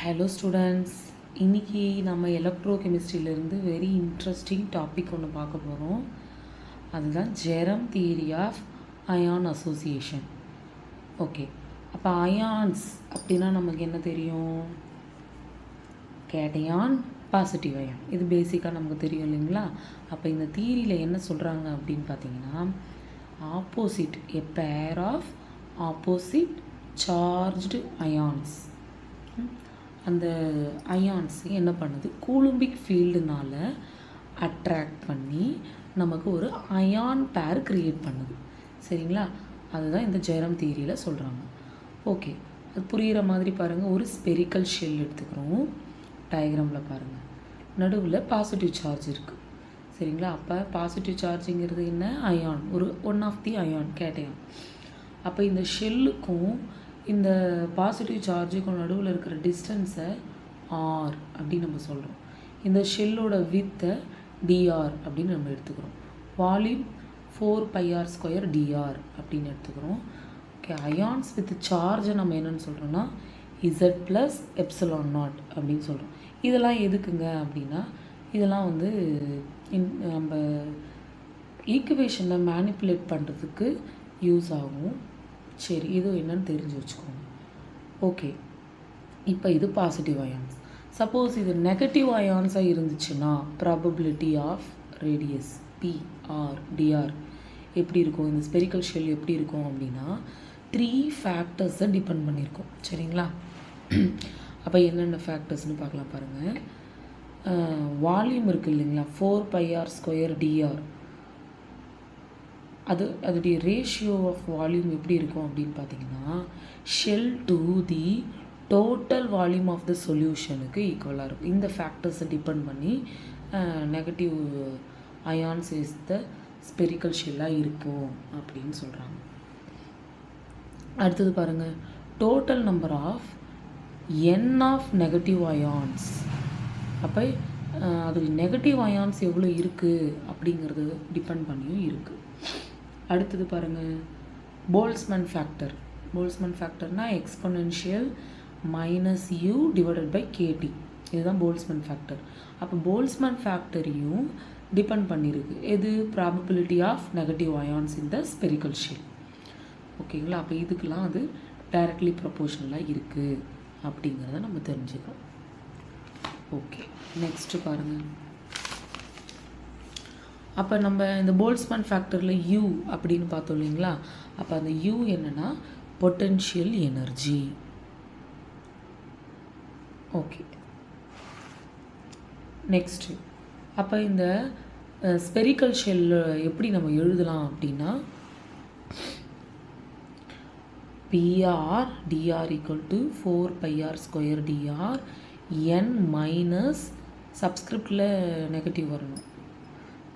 Hello students, இன்றைக்கி நம்ம எலக்ட்ரோ கெமிஸ்ட்ரியிலேருந்து வெரி இன்ட்ரெஸ்டிங் டாபிக் ஒன்று பார்க்க போகிறோம். அதுதான் Bjerrum theory of ion association. Okay, அப்போ அயான்ஸ் அப்படின்னா நமக்கு என்ன தெரியும்? Cation, positive ion. இது பேசிக்காக நமக்கு தெரியும் இல்லைங்களா? அப்போ இந்த தியரியில் என்ன சொல்கிறாங்க அப்படின்னு பார்த்தீங்கன்னா, opposite a pair of opposite charged ions, அந்த அயான்ஸ் என்ன பண்ணுது, கூலும்பிக் ஃபீல்டுனால் அட்ராக்ட் பண்ணி நமக்கு ஒரு அயான் பேர் க்ரியேட் பண்ணுது. சரிங்களா? அதுதான் இந்த ஜெரம் தியரியில் சொல்கிறாங்க. ஓகே, அது புரிகிற மாதிரி பாருங்கள். ஒரு ஸ்பெரிக்கல் ஷெல் எடுத்துக்கிறோம். டயக்ராமில் பாருங்கள், நடுவில் பாசிட்டிவ் சார்ஜ் இருக்குது. சரிங்களா? அப்போ பாசிட்டிவ் சார்ஜுங்கிறது என்ன? அயான், ஒரு one of the ion, cation. அப்போ இந்த ஷெல்லுக்கும் இந்த பாசிட்டிவ் சார்ஜுக்கும் நடுவில் இருக்கிற டிஸ்டன்ஸை ஆர் அப்படின்னு நம்ம சொல்கிறோம். இந்த ஷெல்லோட வித்தை டிஆர் அப்படின்னு நம்ம எடுத்துக்கிறோம். வால்யூம் 4πr² dr அப்படின்னு எடுத்துக்கிறோம். ஓகே, அயான்ஸ் வித் சார்ஜை நம்ம என்னென்னு சொல்கிறோன்னா Z+ε0 அப்படின்னு சொல்கிறோம். இதெல்லாம் எதுக்குங்க அப்படின்னா, இதெல்லாம் நம்ம ஈக்குவேஷனில் மேனிப்புலேட் பண்ணுறதுக்கு யூஸ் ஆகும். சரி, இது என்னன்னு தெரிஞ்சு வச்சுக்கோங்க. ஓகே, இப்போ இது பாசிட்டிவ் அயான்ஸ். சப்போஸ் இது நெகட்டிவ் அயான்ஸாக இருந்துச்சுன்னா ப்ராபபிலிட்டி ஆஃப் ரேடியஸ் PR/dr எப்படி இருக்கும்? இந்த ஸ்பெரிக்கல் ஷெல் எப்படி இருக்கும் அப்படின்னா 3 ஃபேக்டர்ஸை டிபெண்ட் பண்ணியிருக்கோம். சரிங்களா? அப்போ என்னென்ன ஃபேக்டர்ஸ்னு பார்க்கலாம் பாருங்கள். வால்யூம் இருக்குது இல்லைங்களா, 4πr² dr. அதோடைய ரேஷியோ ஆஃப் வால்யூம் எப்படி இருக்கும் அப்படின்னு பார்த்தீங்கன்னா, shell to the total volume of the சொல்யூஷனுக்கு ஈக்குவலாக இருக்கும். இந்த ஃபேக்டர்ஸை டிபெண்ட் பண்ணி negative ions is the spherical ஷெல்லாக இருக்கும் அப்படின்னு சொல்கிறாங்க. அடுத்தது பாருங்கள், total number of N of negative ions. அப்போ அது நெகட்டிவ் அயான்ஸ் எவ்வளோ இருக்குது அப்படிங்கிறது டிபெண்ட் பண்ணியும் இருக்குது. அடுத்தது பாருங்கள், போல்ட்ஸ்மேன் ஃபேக்டர். போல்ட்ஸ்மேன் ஃபேக்டர்னால் எக்ஸ்பொனென்ஷியல் -u / kT. இதுதான் போல்ட்ஸ்மேன் ஃபேக்டர். அப்போ போல்ட்ஸ்மேன் ஃபேக்டரையும் டிபெண்ட் பண்ணியிருக்கு. எது? Probability of negative ions in the spherical shell. ஓகேங்களா? அப்போ இதுக்கெல்லாம் அது டைரக்ட்லி ப்ரொபோர்ஷனலாக இருக்குது அப்படிங்கிறத நம்ம தெரிஞ்சுக்கிறோம். ஓகே, நெக்ஸ்ட்டு பாருங்கள். அப்போ நம்ம இந்த போல்ட்ஸ்மேன் ஃபேக்டரில் U அப்படின்னு பார்த்தோம் இல்லைங்களா? அப்போ அந்த U என்னென்னா பொட்டென்ஷியல் எனர்ஜி. ஓகே, நெக்ஸ்ட்டு அப்போ இந்த ஸ்பெரிக்கல் ஷெல் எப்படி நம்ம எழுதலாம் அப்படின்னா, PR/dr = 4πr² dr n minus சப்ஸ்கிரிப்டில் நெகட்டிவ் வரணும்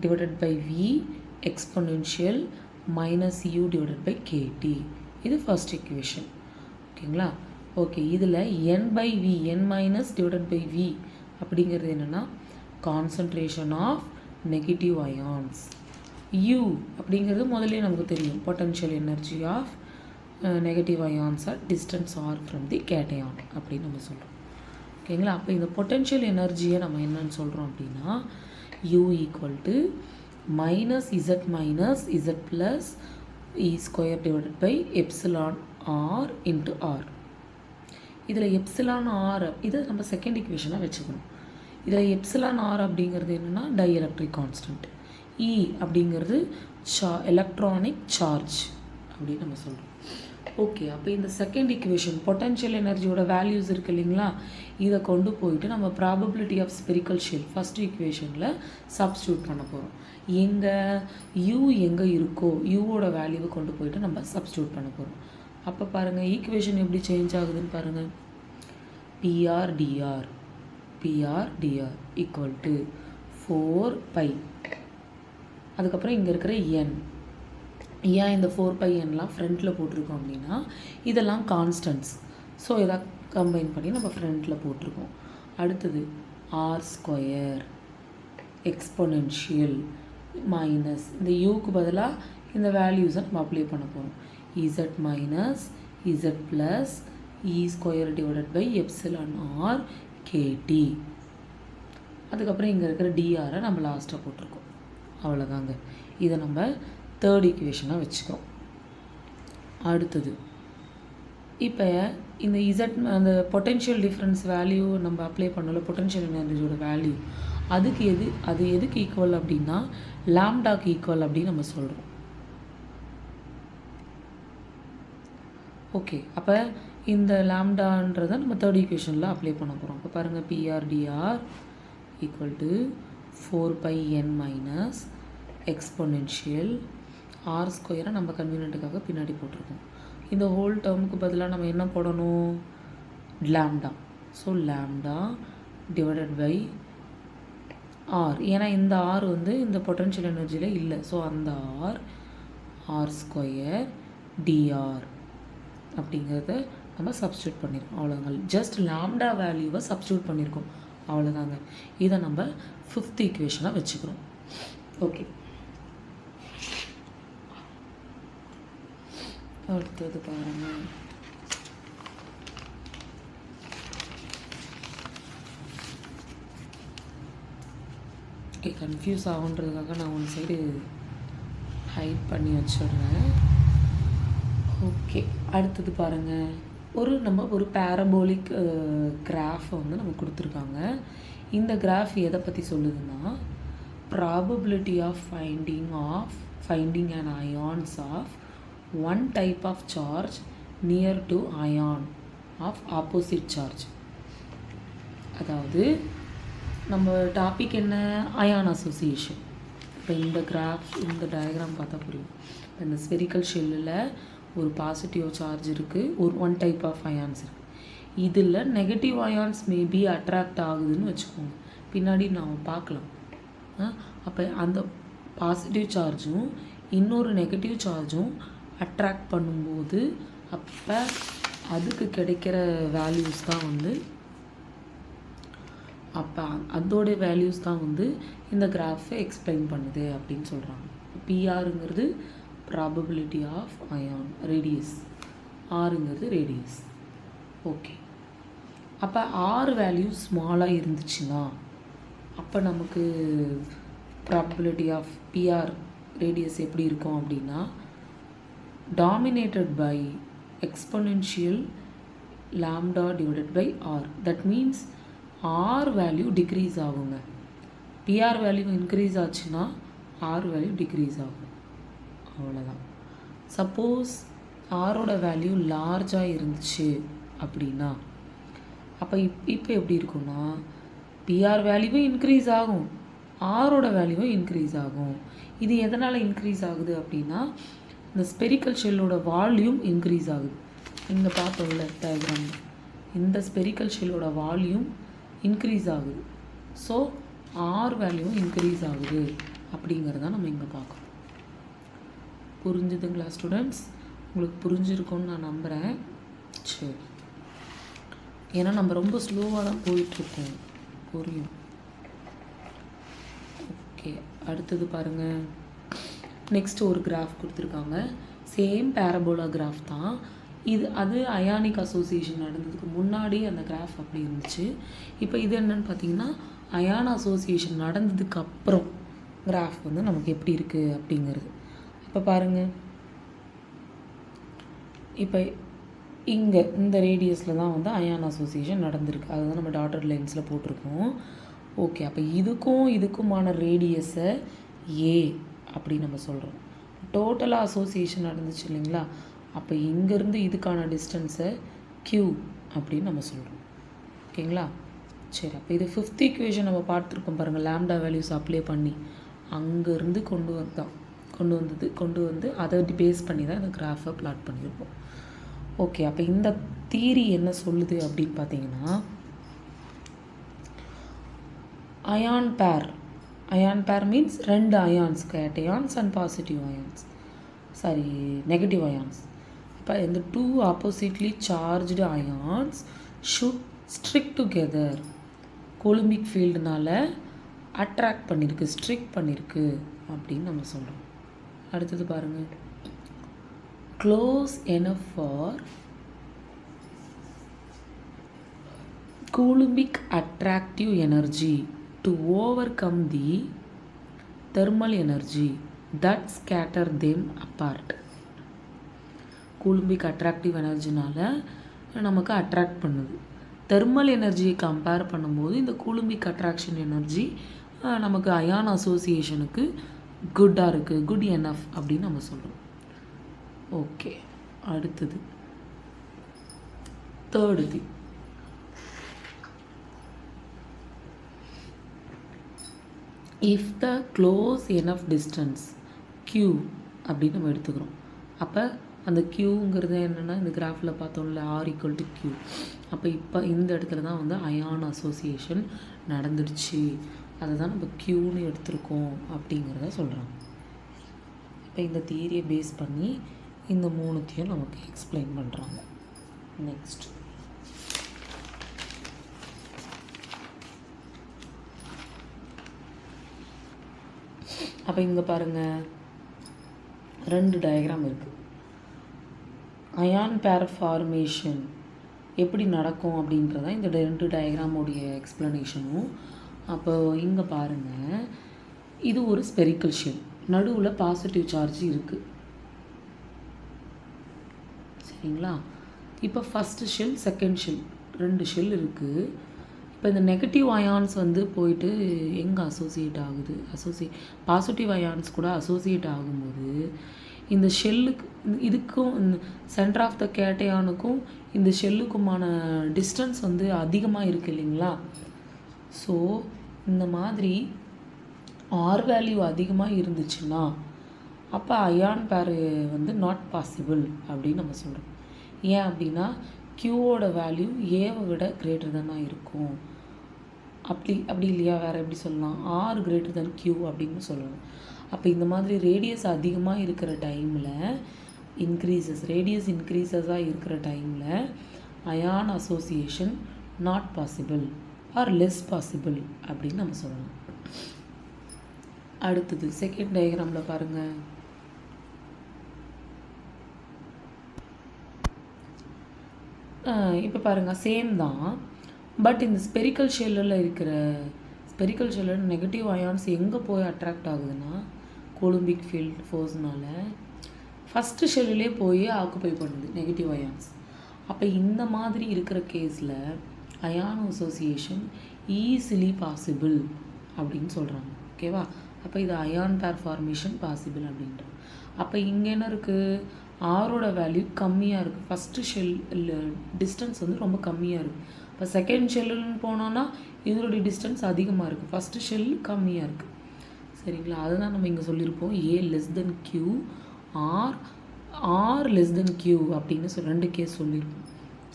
/v எக்ஸ்பொனென்ஷியல் -u / kT. இது ஃபர்ஸ்ட் ஈக்குவேஷன். ஓகேங்களா? ஓகே, இதில் n/v, n - v அப்படிங்கிறது என்னென்னா concentration of negative ions. u அப்படிங்கிறது முதல்ல நமக்கு தெரியும், potential energy of negative ions at distance r from the cation அப்படின்னு நம்ம சொல்கிறோம். ஓகேங்களா? அப்போ இந்த பொட்டன்ஷியல் எனர்ஜியை நம்ம என்னன்னு சொல்கிறோம் அப்படின்னா, U = -z - z + e² / εr × r. இதில் εr இதை நம்ம செகண்ட் ஈக்குவேஷனாக வச்சுக்கணும். இதில் εr அப்படிங்கிறது என்னென்னா டைஎலக்ட்ரிக் கான்ஸ்டன்ட். E அப்படிங்கிறது எலக்ட்ரானிக் சார்ஜ் அப்படின்னு நம்ம சொல்கிறோம். ஓகே, அப்போ இந்த செகண்ட் ஈக்குவேஷன் பொட்டன்ஷியல் எனர்ஜியோட வேல்யூஸ் இருக்குது இல்லைங்களா, இதை கொண்டு போயிட்டு நம்ம probability of spherical shell first ஈக்குவேஷனில் சப்ஸ்டியூட் பண்ண போகிறோம். எங்கே U எங்கே இருக்கோ யூவோட வேல்யூவை கொண்டு போயிட்டு நம்ம சப்ஸ்டியூட் பண்ண போகிறோம். அப்போ பாருங்கள், ஈக்குவேஷன் எப்படி சேஞ்ச் ஆகுதுன்னு பாருங்கள். PR/dr = 4π, அதுக்கப்புறம் இங்கே இருக்கிற n. ஏன் இந்த 4πnலாம் ஃப்ரண்ட்டில் போட்டிருக்கோம் அப்படின்னா, இதெல்லாம் கான்ஸ்டன்ட்ஸ். ஸோ இதை கம்பைன் பண்ணி நம்ம ஃப்ரண்ட்டில் போட்டிருக்கோம். அடுத்தது r² எக்ஸ்பொனென்ஷியல் மைனஸ் இந்த யூக்கு பதிலாக இந்த வேல்யூஸை நம்ம அப்ளை பண்ண போகிறோம். z - z + E square divided by epsilon R KT. அதுக்கப்புறம் இங்கே இருக்கிற டிஆரை நம்ம லாஸ்ட்டாக போட்டிருக்கோம். அவ்வளோதாங்க. இதை நம்ம தேர்ட் ஈக்குவேஷனாக வச்சுக்கிறோம். அடுத்தது இப்போ இந்த இசட் அந்த பொட்டென்ஷியல் டிஃப்ரென்ஸ் வேல்யூ நம்ம அப்ளை பண்ணல, பொட்டென்ஷியல் எனர்ஜியோட வேல்யூ அது எதுக்கு ஈக்குவல் அப்படின்னா லாம்டாக்கு ஈக்குவல் அப்படின்னு நம்ம சொல்கிறோம். ஓகே, அப்போ இந்த லாம்டான்றதை நம்ம தேர்ட் ஈக்குவேஷனில் அப்ளை பண்ண போகிறோம். அப்போ பாருங்கள், PRDR equal to 4πn minus exponential R ஸ்கொயரை நம்ம கன்வீனியன்ட்டுக்காக பின்னாடி போட்டிருக்கோம். இந்த ஹோல் டேர்முக்கு பதிலாக நம்ம என்ன போடணும், lambda. So lambda divided by R, ஏன்னா இந்த ஆர் வந்து இந்த பொட்டென்ஷியல் எனர்ஜியில் இல்லை. ஸோ அந்த ஆர் ஸ்கொயர் டிஆர் அப்படிங்கிறத நம்ம சப்ஸ்டியூட் பண்ணியிருக்கோம். அவ்வளோதாங்க. ஜஸ்ட் லாம்டா வேல்யூவை சப்ஸ்டியூட் பண்ணியிருக்கோம். அவ்வளோதாங்க. இதை நம்ம ஃபிஃப்த் ஈக்குவேஷனாக வச்சுக்கிறோம். ஓகே, அடுத்தது பாருங்கள். ஓகே, கன்ஃபியூஸ் ஆகுன்றதுக்காக நான் ஒன் சைடு ஹைட் பண்ணி வச்சிடுறேன். ஓகே, அடுத்தது பாருங்கள். நம்ம ஒரு பேரபோலிக் கிராஃபை வந்து நம்ம கொடுத்துருக்காங்க. இந்த கிராஃப் எதை பற்றி சொல்லுதுன்னா, probability of finding and ions of one type of charge near to ion of opposite charge. அதாவது நம்ம டாபிக் என்ன, அயான் அசோசியேஷன். இப்போ இந்த கிராஃப், இந்த டயக்ராம் பார்த்தா புரியும். இந்த ஸ்பெரிக்கல் ஷெல்லில் ஒரு பாசிட்டிவ் சார்ஜ் இருக்குது, ஒரு ஒன் டைப் ஆஃப் அயான்ஸ் இருக்குது. இதில் நெகட்டிவ் அயான்ஸ் மேபி அட்ராக்ட் ஆகுதுன்னு வச்சுக்கோங்க, பின்னாடி நாம் பார்க்கலாம். அப்போ அந்த பாசிட்டிவ் சார்ஜும் இன்னொரு நெகட்டிவ் சார்ஜும் அட்ராக்ட் பண்ணும்போது அப்போ அதுக்கு கிடைக்கிற வேல்யூஸ் தான் வந்து, அப்போ அதோடைய வேல்யூஸ் தான் வந்து இந்த கிராஃபை எக்ஸ்பிளைன் பண்ணுது அப்படின்னு சொல்கிறாங்க. பிஆருங்கிறது ப்ராபபிலிட்டி ஆஃப் அயான் ரேடியஸ், ஆருங்கிறது ரேடியஸ். ஓகே, அப்போ ஆர் வேல்யூ ஸ்மாலாக இருந்துச்சுன்னா அப்போ நமக்கு ப்ராபபிலிட்டி ஆஃப் பிஆர் ரேடியஸ் எப்படி இருக்கும் அப்படின்னா, dominated by exponential lambda divided by r. That means r value decrease ஆகுங்க. pr value increase ஆச்சுன்னா r value decrease ஆகும். அவ்வளோதான். சப்போஸ் ஆரோட வேல்யூ லார்ஜாக இருந்துச்சு அப்படின்னா அப்போ இப்போ எப்படி இருக்குன்னா, பிஆர் வேல்யூவும் இன்க்ரீஸ் ஆகும், ஆரோட வேல்யூவும் இன்க்ரீஸ் ஆகும். இது எதனால் இன்க்ரீஸ் ஆகுது அப்படின்னா, இந்த ஸ்பெரிக்கல் ஷெல்லோட வால்யூம் இன்க்ரீஸ் ஆகுது. இங்கே பார்த்தோம்ல டயக்ராம், இந்த ஸ்பெரிக்கல் ஷெல்லோட வால்யூம் இன்க்ரீஸ் ஆகுது. ஸோ ஆர் வேல்யூவும் இன்க்ரீஸ் ஆகுது அப்படிங்கிறத நம்ம இங்கே பார்க்கணும். புரிஞ்சுதுங்களா ஸ்டூடெண்ட்ஸ்? உங்களுக்கு புரிஞ்சிருக்கும்னு நான் நம்புகிறேன். சரி, ஏன்னா நம்ம ரொம்ப ஸ்லோவாக தான் போயிட்டுருக்கோம், புரியும். ஓகே, அடுத்தது பாருங்கள். நெக்ஸ்ட் ஒரு கிராஃப் கொடுத்துருக்காங்க. சேம் பேரபோலா கிராஃப் தான் இது. அது அயானிக் அசோசியேஷன் நடந்ததுக்கு முன்னாடி அந்த கிராஃப் அப்படி இருந்துச்சு. இப்போ இது என்னன்னு பார்த்தீங்கன்னா, அயான் அசோசியேஷன் நடந்ததுக்கு அப்புறம் கிராஃப் வந்து நமக்கு எப்படி இருக்குது அப்படிங்கிறது. இப்போ பாருங்கள், இப்போ இங்கே இந்த ரேடியஸில் தான் வந்து அயான் அசோசியேஷன் நடந்திருக்கு. அதுதான் நம்ம டாட்டட் லைன்ஸில் போட்டிருக்கோம். ஓகே, அப்போ இதுக்குமான ரேடியஸை ஏ அப்படி நம்ம சொல்கிறோம். டோட்டலாக அசோசியேஷன் நடந்துச்சு இல்லைங்களா, அப்போ இங்கேருந்து இதுக்கான டிஸ்டன்ஸை க்யூ அப்படின்னு நம்ம சொல்கிறோம். ஓகேங்களா? சரி, அப்போ இது ஃபிஃப்த் ஈக்குவேஷன் நம்ம பார்த்துருக்கோம் பாருங்கள். லாம்டா வேல்யூஸ் அப்ளை பண்ணி அங்கேருந்து கொண்டு வந்து அதை பேஸ் பண்ணி தான் இந்த கிராஃபை பிளாட் பண்ணியிருப்போம். ஓகே, அப்போ இந்த தியரி என்ன சொல்லுது அப்படின்னு பார்த்தீங்கன்னா, அயான் பேர் மீன்ஸ் ரெண்டு ions, cations and positive ions, negative ions. அப்போ இந்த two oppositely charged ions should stick together. Coulombic ஃபீல்டுனால அட்ராக்ட் பண்ணியிருக்கு, ஸ்ட்ரிக் பண்ணியிருக்கு அப்படின்னு நம்ம சொல்கிறோம். அடுத்தது பாருங்கள், close enough for Coulombic attractive energy to overcome the thermal energy that scatter them apart. Coulombic attractive எனர்ஜினால் நமக்கு அட்ராக்ட் பண்ணுது. தெர்மல் எனர்ஜியை கம்பேர் பண்ணும்போது இந்த கூலும்பிக் அட்ராக்ஷன் எனர்ஜி நமக்கு அயான் அசோசியேஷனுக்கு குட்டாக இருக்குது, குட் எனஃப் அப்படின்னு நம்ம சொல்கிறோம். ஓகே, அடுத்தது third thing. If the close enough distance q அப்படின்னு நம்ம எடுத்துக்கிறோம். அப்போ அந்த க்யூங்கிறது என்னென்னா இந்த கிராஃபில் பார்த்தோம்ல r = q. அப்போ இப்போ இந்த இடத்துல தான் வந்து அயான் அசோசியேஷன் நடந்துடுச்சு, அதை தான் நம்ம க்யூன்னு எடுத்திருக்கோம் அப்படிங்கிறத சொல்கிறாங்க. இப்போ இந்த தியரியை பேஸ் பண்ணி இந்த மூணுத்தையும் நமக்கு எக்ஸ்பிளைன் பண்ணுறாங்க. நெக்ஸ்ட் அப்போ இங்கே பாருங்கள், 2 டயக்ராம் இருக்குது. அயான் பேர் ஃபார்மேஷன் எப்படி நடக்கும் அப்படின்றத இந்த 2 டயக்ராமோடைய எக்ஸ்ப்ளனேஷனும். அப்போ இங்கே பாருங்கள், இது ஒரு ஸ்பெரிக்கல் ஷெல், நடுவில் பாசிட்டிவ் சார்ஜ் இருக்குது. சரிங்களா? இப்போ first shell, second shell, 2 shell இருக்குது. இப்போ இந்த நெகட்டிவ் அயான்ஸ் வந்து போயிட்டு எங்கே அசோசியேட் ஆகுது, பாசிட்டிவ் அயான்ஸ் கூட அசோசியேட் ஆகும்போது இந்த ஷெல்லுக்கு இதுக்கும் சென்டர் ஆஃப் த கேட்டையானுக்கும் இந்த ஷெல்லுக்குமான டிஸ்டன்ஸ் வந்து அதிகமாக இருக்குது இல்லைங்களா? ஸோ இந்த மாதிரி ஆர் வேல்யூ அதிகமாக இருந்துச்சுன்னா அப்போ அயான் பேர் வந்து நாட் பாசிபிள் அப்படின்னு நம்ம சொல்கிறோம். ஏன் அப்படின்னா க்யூவோட வேல்யூ ஏவை விட கிரேட்டர் தானாக இருக்கும். அப்படி இல்லையா? வேறு எப்படி சொல்லலாம்? ஆர் கிரேட்டர் தென் க்யூ அப்படின்னு சொல்லணும். அப்போ இந்த மாதிரி ரேடியஸ் அதிகமாக இருக்கிற டைமில் ரேடியஸ் இன்க்ரீசஸாக இருக்கிற டைமில் ion association not possible or less possible அப்படின்னு நம்ம சொல்லலாம். அடுத்தது செகண்ட் டயக்ராமில் பாருங்கள். இப்போ பாருங்கள், சேம் தான். பட் இந்த ஸ்பெரிக்கல் ஷெல்லில் நெகட்டிவ் அயான்ஸ் எங்கே போய் அட்ராக்ட் ஆகுதுன்னா கூலும்பிக் ஃபீல்ட் ஃபோர்ஸ்னால் ஃபஸ்ட்டு ஷெல்லிலே போய் ஆக்குப்பை பண்ணுது நெகட்டிவ் அயான்ஸ். அப்போ இந்த மாதிரி இருக்கிற கேஸில் அயான் அசோசியேஷன் ஈஸிலி பாசிபிள் அப்படின்னு சொல்கிறாங்க. ஓகேவா? அப்போ இது அயான் பேர் ஃபார்மேஷன் பாசிபிள் அப்படின்ட்டு. அப்போ இங்கே என்ன இருக்குது? ஆரோட வேல்யூ கம்மியாக இருக்குது. ஃபஸ்ட்டு ஷெல் டிஸ்டன்ஸ் வந்து ரொம்ப கம்மியாக இருக்குது. இப்போ செகண்ட் ஷெல்லுன்னு போனோன்னா இதனுடைய டிஸ்டன்ஸ் அதிகமாக இருக்குது, ஃபஸ்ட்டு ஷெல் கம்மியாக இருக்குது. சரிங்களா? அதுதான் நம்ம இங்கே சொல்லியிருப்போம், A less than Q R less than Q அப்படின்னு 2 கேஸ் சொல்லியிருப்போம்.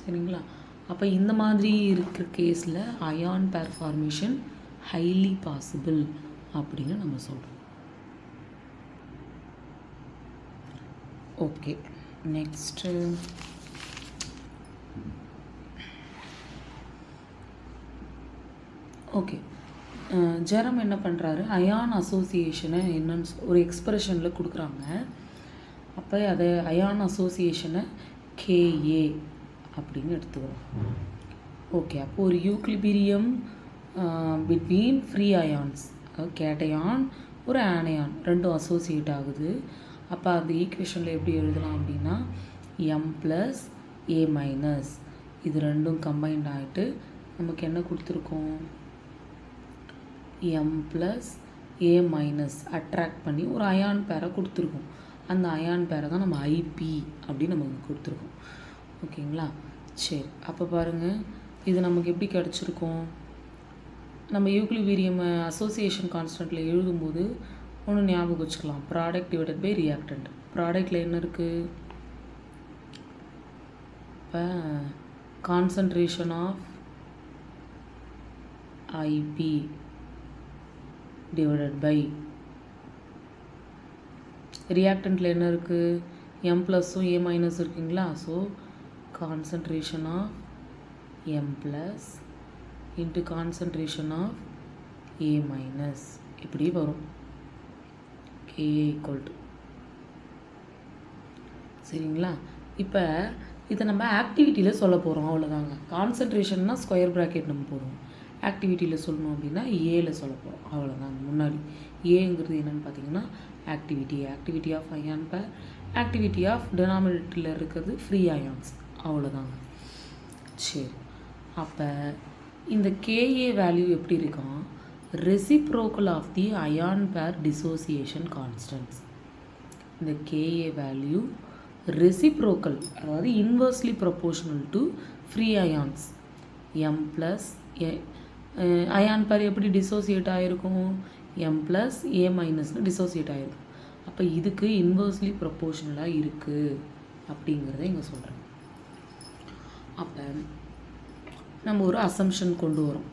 சரிங்களா? அப்போ இந்த மாதிரி இருக்கிற கேஸில் அயான் பேர் ஃபார்மேஷன் ஹைலி பாசிபிள் அப்படின்னு நம்ம சொல்கிறோம். ஓகே, நெக்ஸ்ட்டு ஓகே, ஜெரம் என்ன பண்ணுறாரு? அயான் அசோசியேஷனை என்னன்னு ஒரு எக்ஸ்பிரஷனில் கொடுக்குறாங்க. அப்போ அதை அயான் அசோசியேஷனை KA அப்படின்னு எடுத்துக்கிறோம். ஓகே, அப்போ ஒரு equilibrium between free ions, cation ஒரு ஆனையான் ரெண்டும் அசோசியேட் ஆகுது. அப்போ அந்த ஈக்குவேஷனில் எப்படி எழுதலாம் அப்படின்னா m+a- இது ரெண்டும் கம்பைண்ட் ஆகிட்டு நமக்கு என்ன கொடுத்துருக்கோம்? m+a- அட்ராக்ட் பண்ணி ஒரு அயான் பேரை கொடுத்துருக்கோம். அந்த அயான் பேரை தான் நம்ம IP அப்படின்னு நமக்கு கொடுத்துருக்கோம். ஓகேங்களா? சரி, அப்போ பாருங்கள், இது நமக்கு எப்படி கிடச்சிருக்கோம்? நம்ம யூக்லிபிரியம் அசோசியேஷன் கான்ஸ்டன்ட்டில் எழுதும்போது ஒன்று ஞாபகம் வச்சுக்கலாம், ப்ராடக்ட் டிவைடட் பை ரியாக்டன்ட். ப்ராடக்டில் என்ன இருக்குது? இப்போ concentration of IP divided by ரியாக்டன்ட்டில் என்ன இருக்குது? m+ம் a- இருக்குங்களா? So concentration of m+ into concentration of a- இப்படி வரும். KA = சரிங்களா? இப்போ இதை நம்ம ஆக்டிவிட்டியில் சொல்ல போகிறோம், அவ்வளோதாங்க. கான்சன்ட்ரேஷன்னா ஸ்கொயர் ப்ராக்கெட் நம்ம போடுவோம். ஆக்டிவிட்டியில் சொல்லணும் அப்படின்னா ஏல சொல்ல போகிறோம், அவ்வளோதாங்க. முன்னாடி ஏங்கிறது என்னென்னு பார்த்தீங்கன்னா ஆக்டிவிட்டி ஆஃப் அயான் பேர், ஆக்டிவிட்டி ஆஃப் டினாமினேட்டரில் இருக்கிறது ஃப்ரீ அயான்ஸ், அவ்வளோதாங்க. சரி, அப்போ இந்த கேஏ வேல்யூ எப்படி இருக்கான்? Reciprocal of the ion pair dissociation constants. இந்த கேஏ வேல்யூ ரெசிப்ரோக்கல், அதாவது inversely proportional to free ions. M plus ion pair எப்படி டிசோசியேட் ஆகிருக்கும்? எம் ப்ளஸ் ஏ மைனஸ்னு டிசோசியேட் ஆகிருக்கும். அப்போ இதுக்கு இன்வர்ஸ்லி ப்ரொபோர்ஷனலாக இருக்குது அப்படிங்கிறத இங்கே சொல்கிறேன். அப்போ நம்ம ஒரு அசம்ஷன் கொண்டு வரோம்.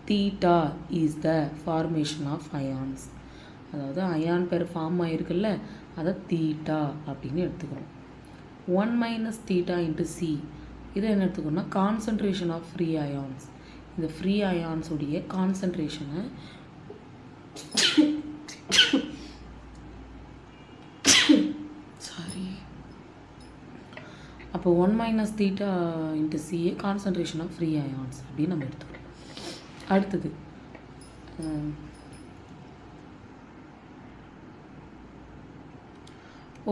Theta is the formation of ions. அதாவது அயான் பேர் ஃபார்ம் ஆகிருக்குல்ல, அதை தீட்டா அப்படின்னு எடுத்துக்கிறோம். 1 மைனஸ் தீட்டா இன்ட்டு சி, இதை என்ன எடுத்துக்கணும்னா கான்சன்ட்ரேஷன் ஆஃப் ஃப்ரீ அயான்ஸ். இந்த ஃப்ரீ அயான்ஸுடைய கான்சன்ட்ரேஷனை அப்போ 1 minus theta into CA concentration of free ions அப்படின்னு நம்ம எடுத்துக்கிறோம். அடுத்தது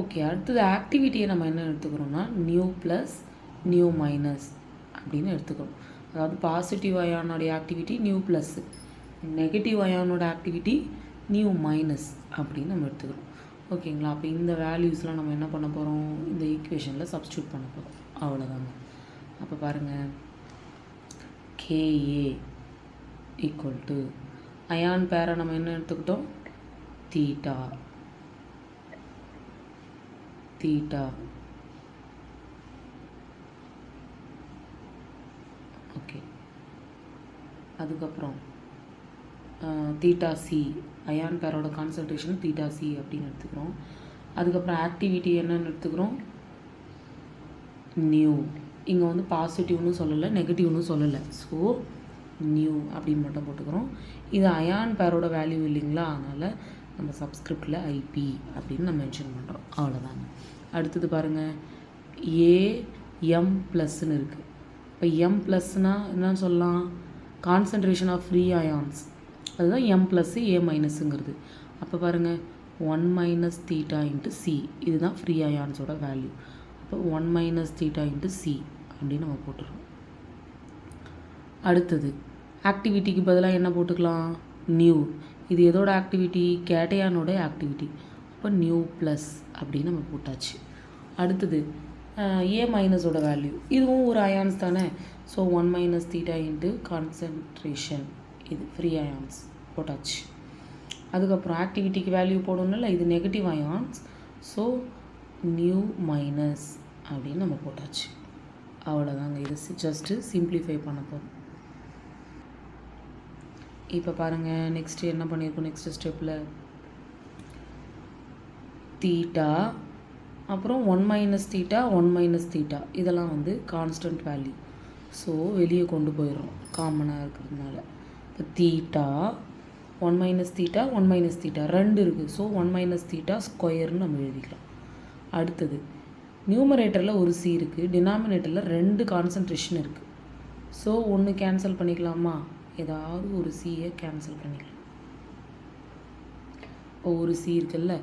ஓகே, அடுத்தது ஆக்டிவிட்டியை நம்ம என்ன எடுத்துக்கிறோம்னா நியூ ப்ளஸ் நியூ மைனஸ் அப்படின்னு எடுத்துக்கிறோம். அதாவது பாசிட்டிவ் அயானோடைய ஆக்டிவிட்டி நியூ ப்ளஸ், நெகட்டிவ் அயானோட ஆக்டிவிட்டி நியூ மைனஸ் அப்படின்னு நம்ம எடுத்துக்கிறோம். ஓகேங்களா? அப்போ இந்த வேல்யூஸ்லாம் நம்ம என்ன பண்ண போகிறோம்? இந்த ஈக்குவேஷனில் சப்ஸ்டியூட் பண்ண போகிறோம், அவ்வளோதாங்க. அப்போ பாருங்கள், கேஏ ஈக்குவல் டு அயான் பேரை நம்ம என்ன எடுத்துக்கிட்டோம்? Theta okay. அதுக்கப்புறம் தீட்டா சி, அயான் பேரோட கான்சன்ட்ரேஷன் தீட்டா சி அப்படின்னு எடுத்துக்கிறோம். அதுக்கப்புறம் ஆக்டிவிட்டி என்னன்னு எடுத்துக்கிறோம்? நியூ. இங்கே வந்து பாசிட்டிவ்னு சொல்லலை, நெகட்டிவ்னு சொல்லலை, ஸோ நியூ அப்படின்னு மட்டும் போட்டுக்கிறோம். இது அயான் பேரோட வேல்யூ இல்லைங்களா, அதனால் நம்ம சப்ஸ்கிரிப்டில் ஐபி அப்படின்னு நம்ம மென்ஷன் பண்ணுறோம், அவ்வளோதாங்க. அடுத்தது பாருங்கள், ஏஎம் ப்ளஸ்ன்னு இருக்குது. இப்போ எம் ப்ளஸ்னால் என்ன சொல்லலாம்? கான்சன்ட்ரேஷன் ஆஃப் ஃப்ரீ அயான்ஸ், அதுதான் எம் ப்ளஸ்ஸு ஏ மைனஸுங்கிறது. அப்போ பாருங்கள், 1 மைனஸ் தீட்டா இன்ட்டு சி, இதுதான் ஃப்ரீ அயான்ஸோட வேல்யூ. அப்போ 1 மைனஸ் தீட்டா இன்ட்டு சி அப்படின்னு நம்ம போட்டுருவோம். அடுத்தது ஆக்டிவிட்டிக்கு பதிலாக என்ன போட்டுக்கலாம்? நியூ. இது எதோட ஆக்டிவிட்டி? கேட்டையானோட ஆக்டிவிட்டி. அப்போ நியூ ப்ளஸ் அப்படின்னு நம்ம போட்டாச்சு. அடுத்தது ஏ மைனஸோட வேல்யூ, இதுவும் ஒரு அயான்ஸ் தானே, so 1 minus theta into concentration, இது ஃப்ரீ அயான்ஸ் போட்டாச்சு. அதுக்கப்புறம் ஆக்டிவிட்டிக்கு வேல்யூ போடணும்ல, இது negative ions, so new minus அப்படின்னு நம்ம போட்டாச்சு, அவ்வளோதாங்க. இது ஜஸ்ட்டு சிம்பிளிஃபை பண்ண போகிறோம். இப்போ பாருங்கள், நெக்ஸ்ட்டு என்ன பண்ணியிருக்கோம்? நெக்ஸ்ட்டு ஸ்டெப்பில் தீட்டா, அப்புறம் 1 மைனஸ் தீட்டா 1 மைனஸ் தீட்டா, இதெல்லாம் வந்து கான்ஸ்டன்ட் வேல்யூ, ஸோ வெளியே கொண்டு போயிடுறோம் காமனாக இருக்கிறதுனால. இப்போ theta 1 minus theta 1 minus theta ரெண்டு இருக்குது, ஸோ 1 மைனஸ் தீட்டா ஸ்கொயர்னு நம்ம எழுதிக்கலாம். அடுத்தது நியூமரேட்டரில் ஒரு சி இருக்குது, டினாமினேட்டரில் 2 கான்சன்ட்ரேஷன் இருக்குது, ஸோ ஒன்று கேன்சல் பண்ணிக்கலாமா? ஏதாவது ஒரு சியை கேன்சல் பண்ணிக்கலாம். இப்போ ஒரு சி இருக்குல்ல,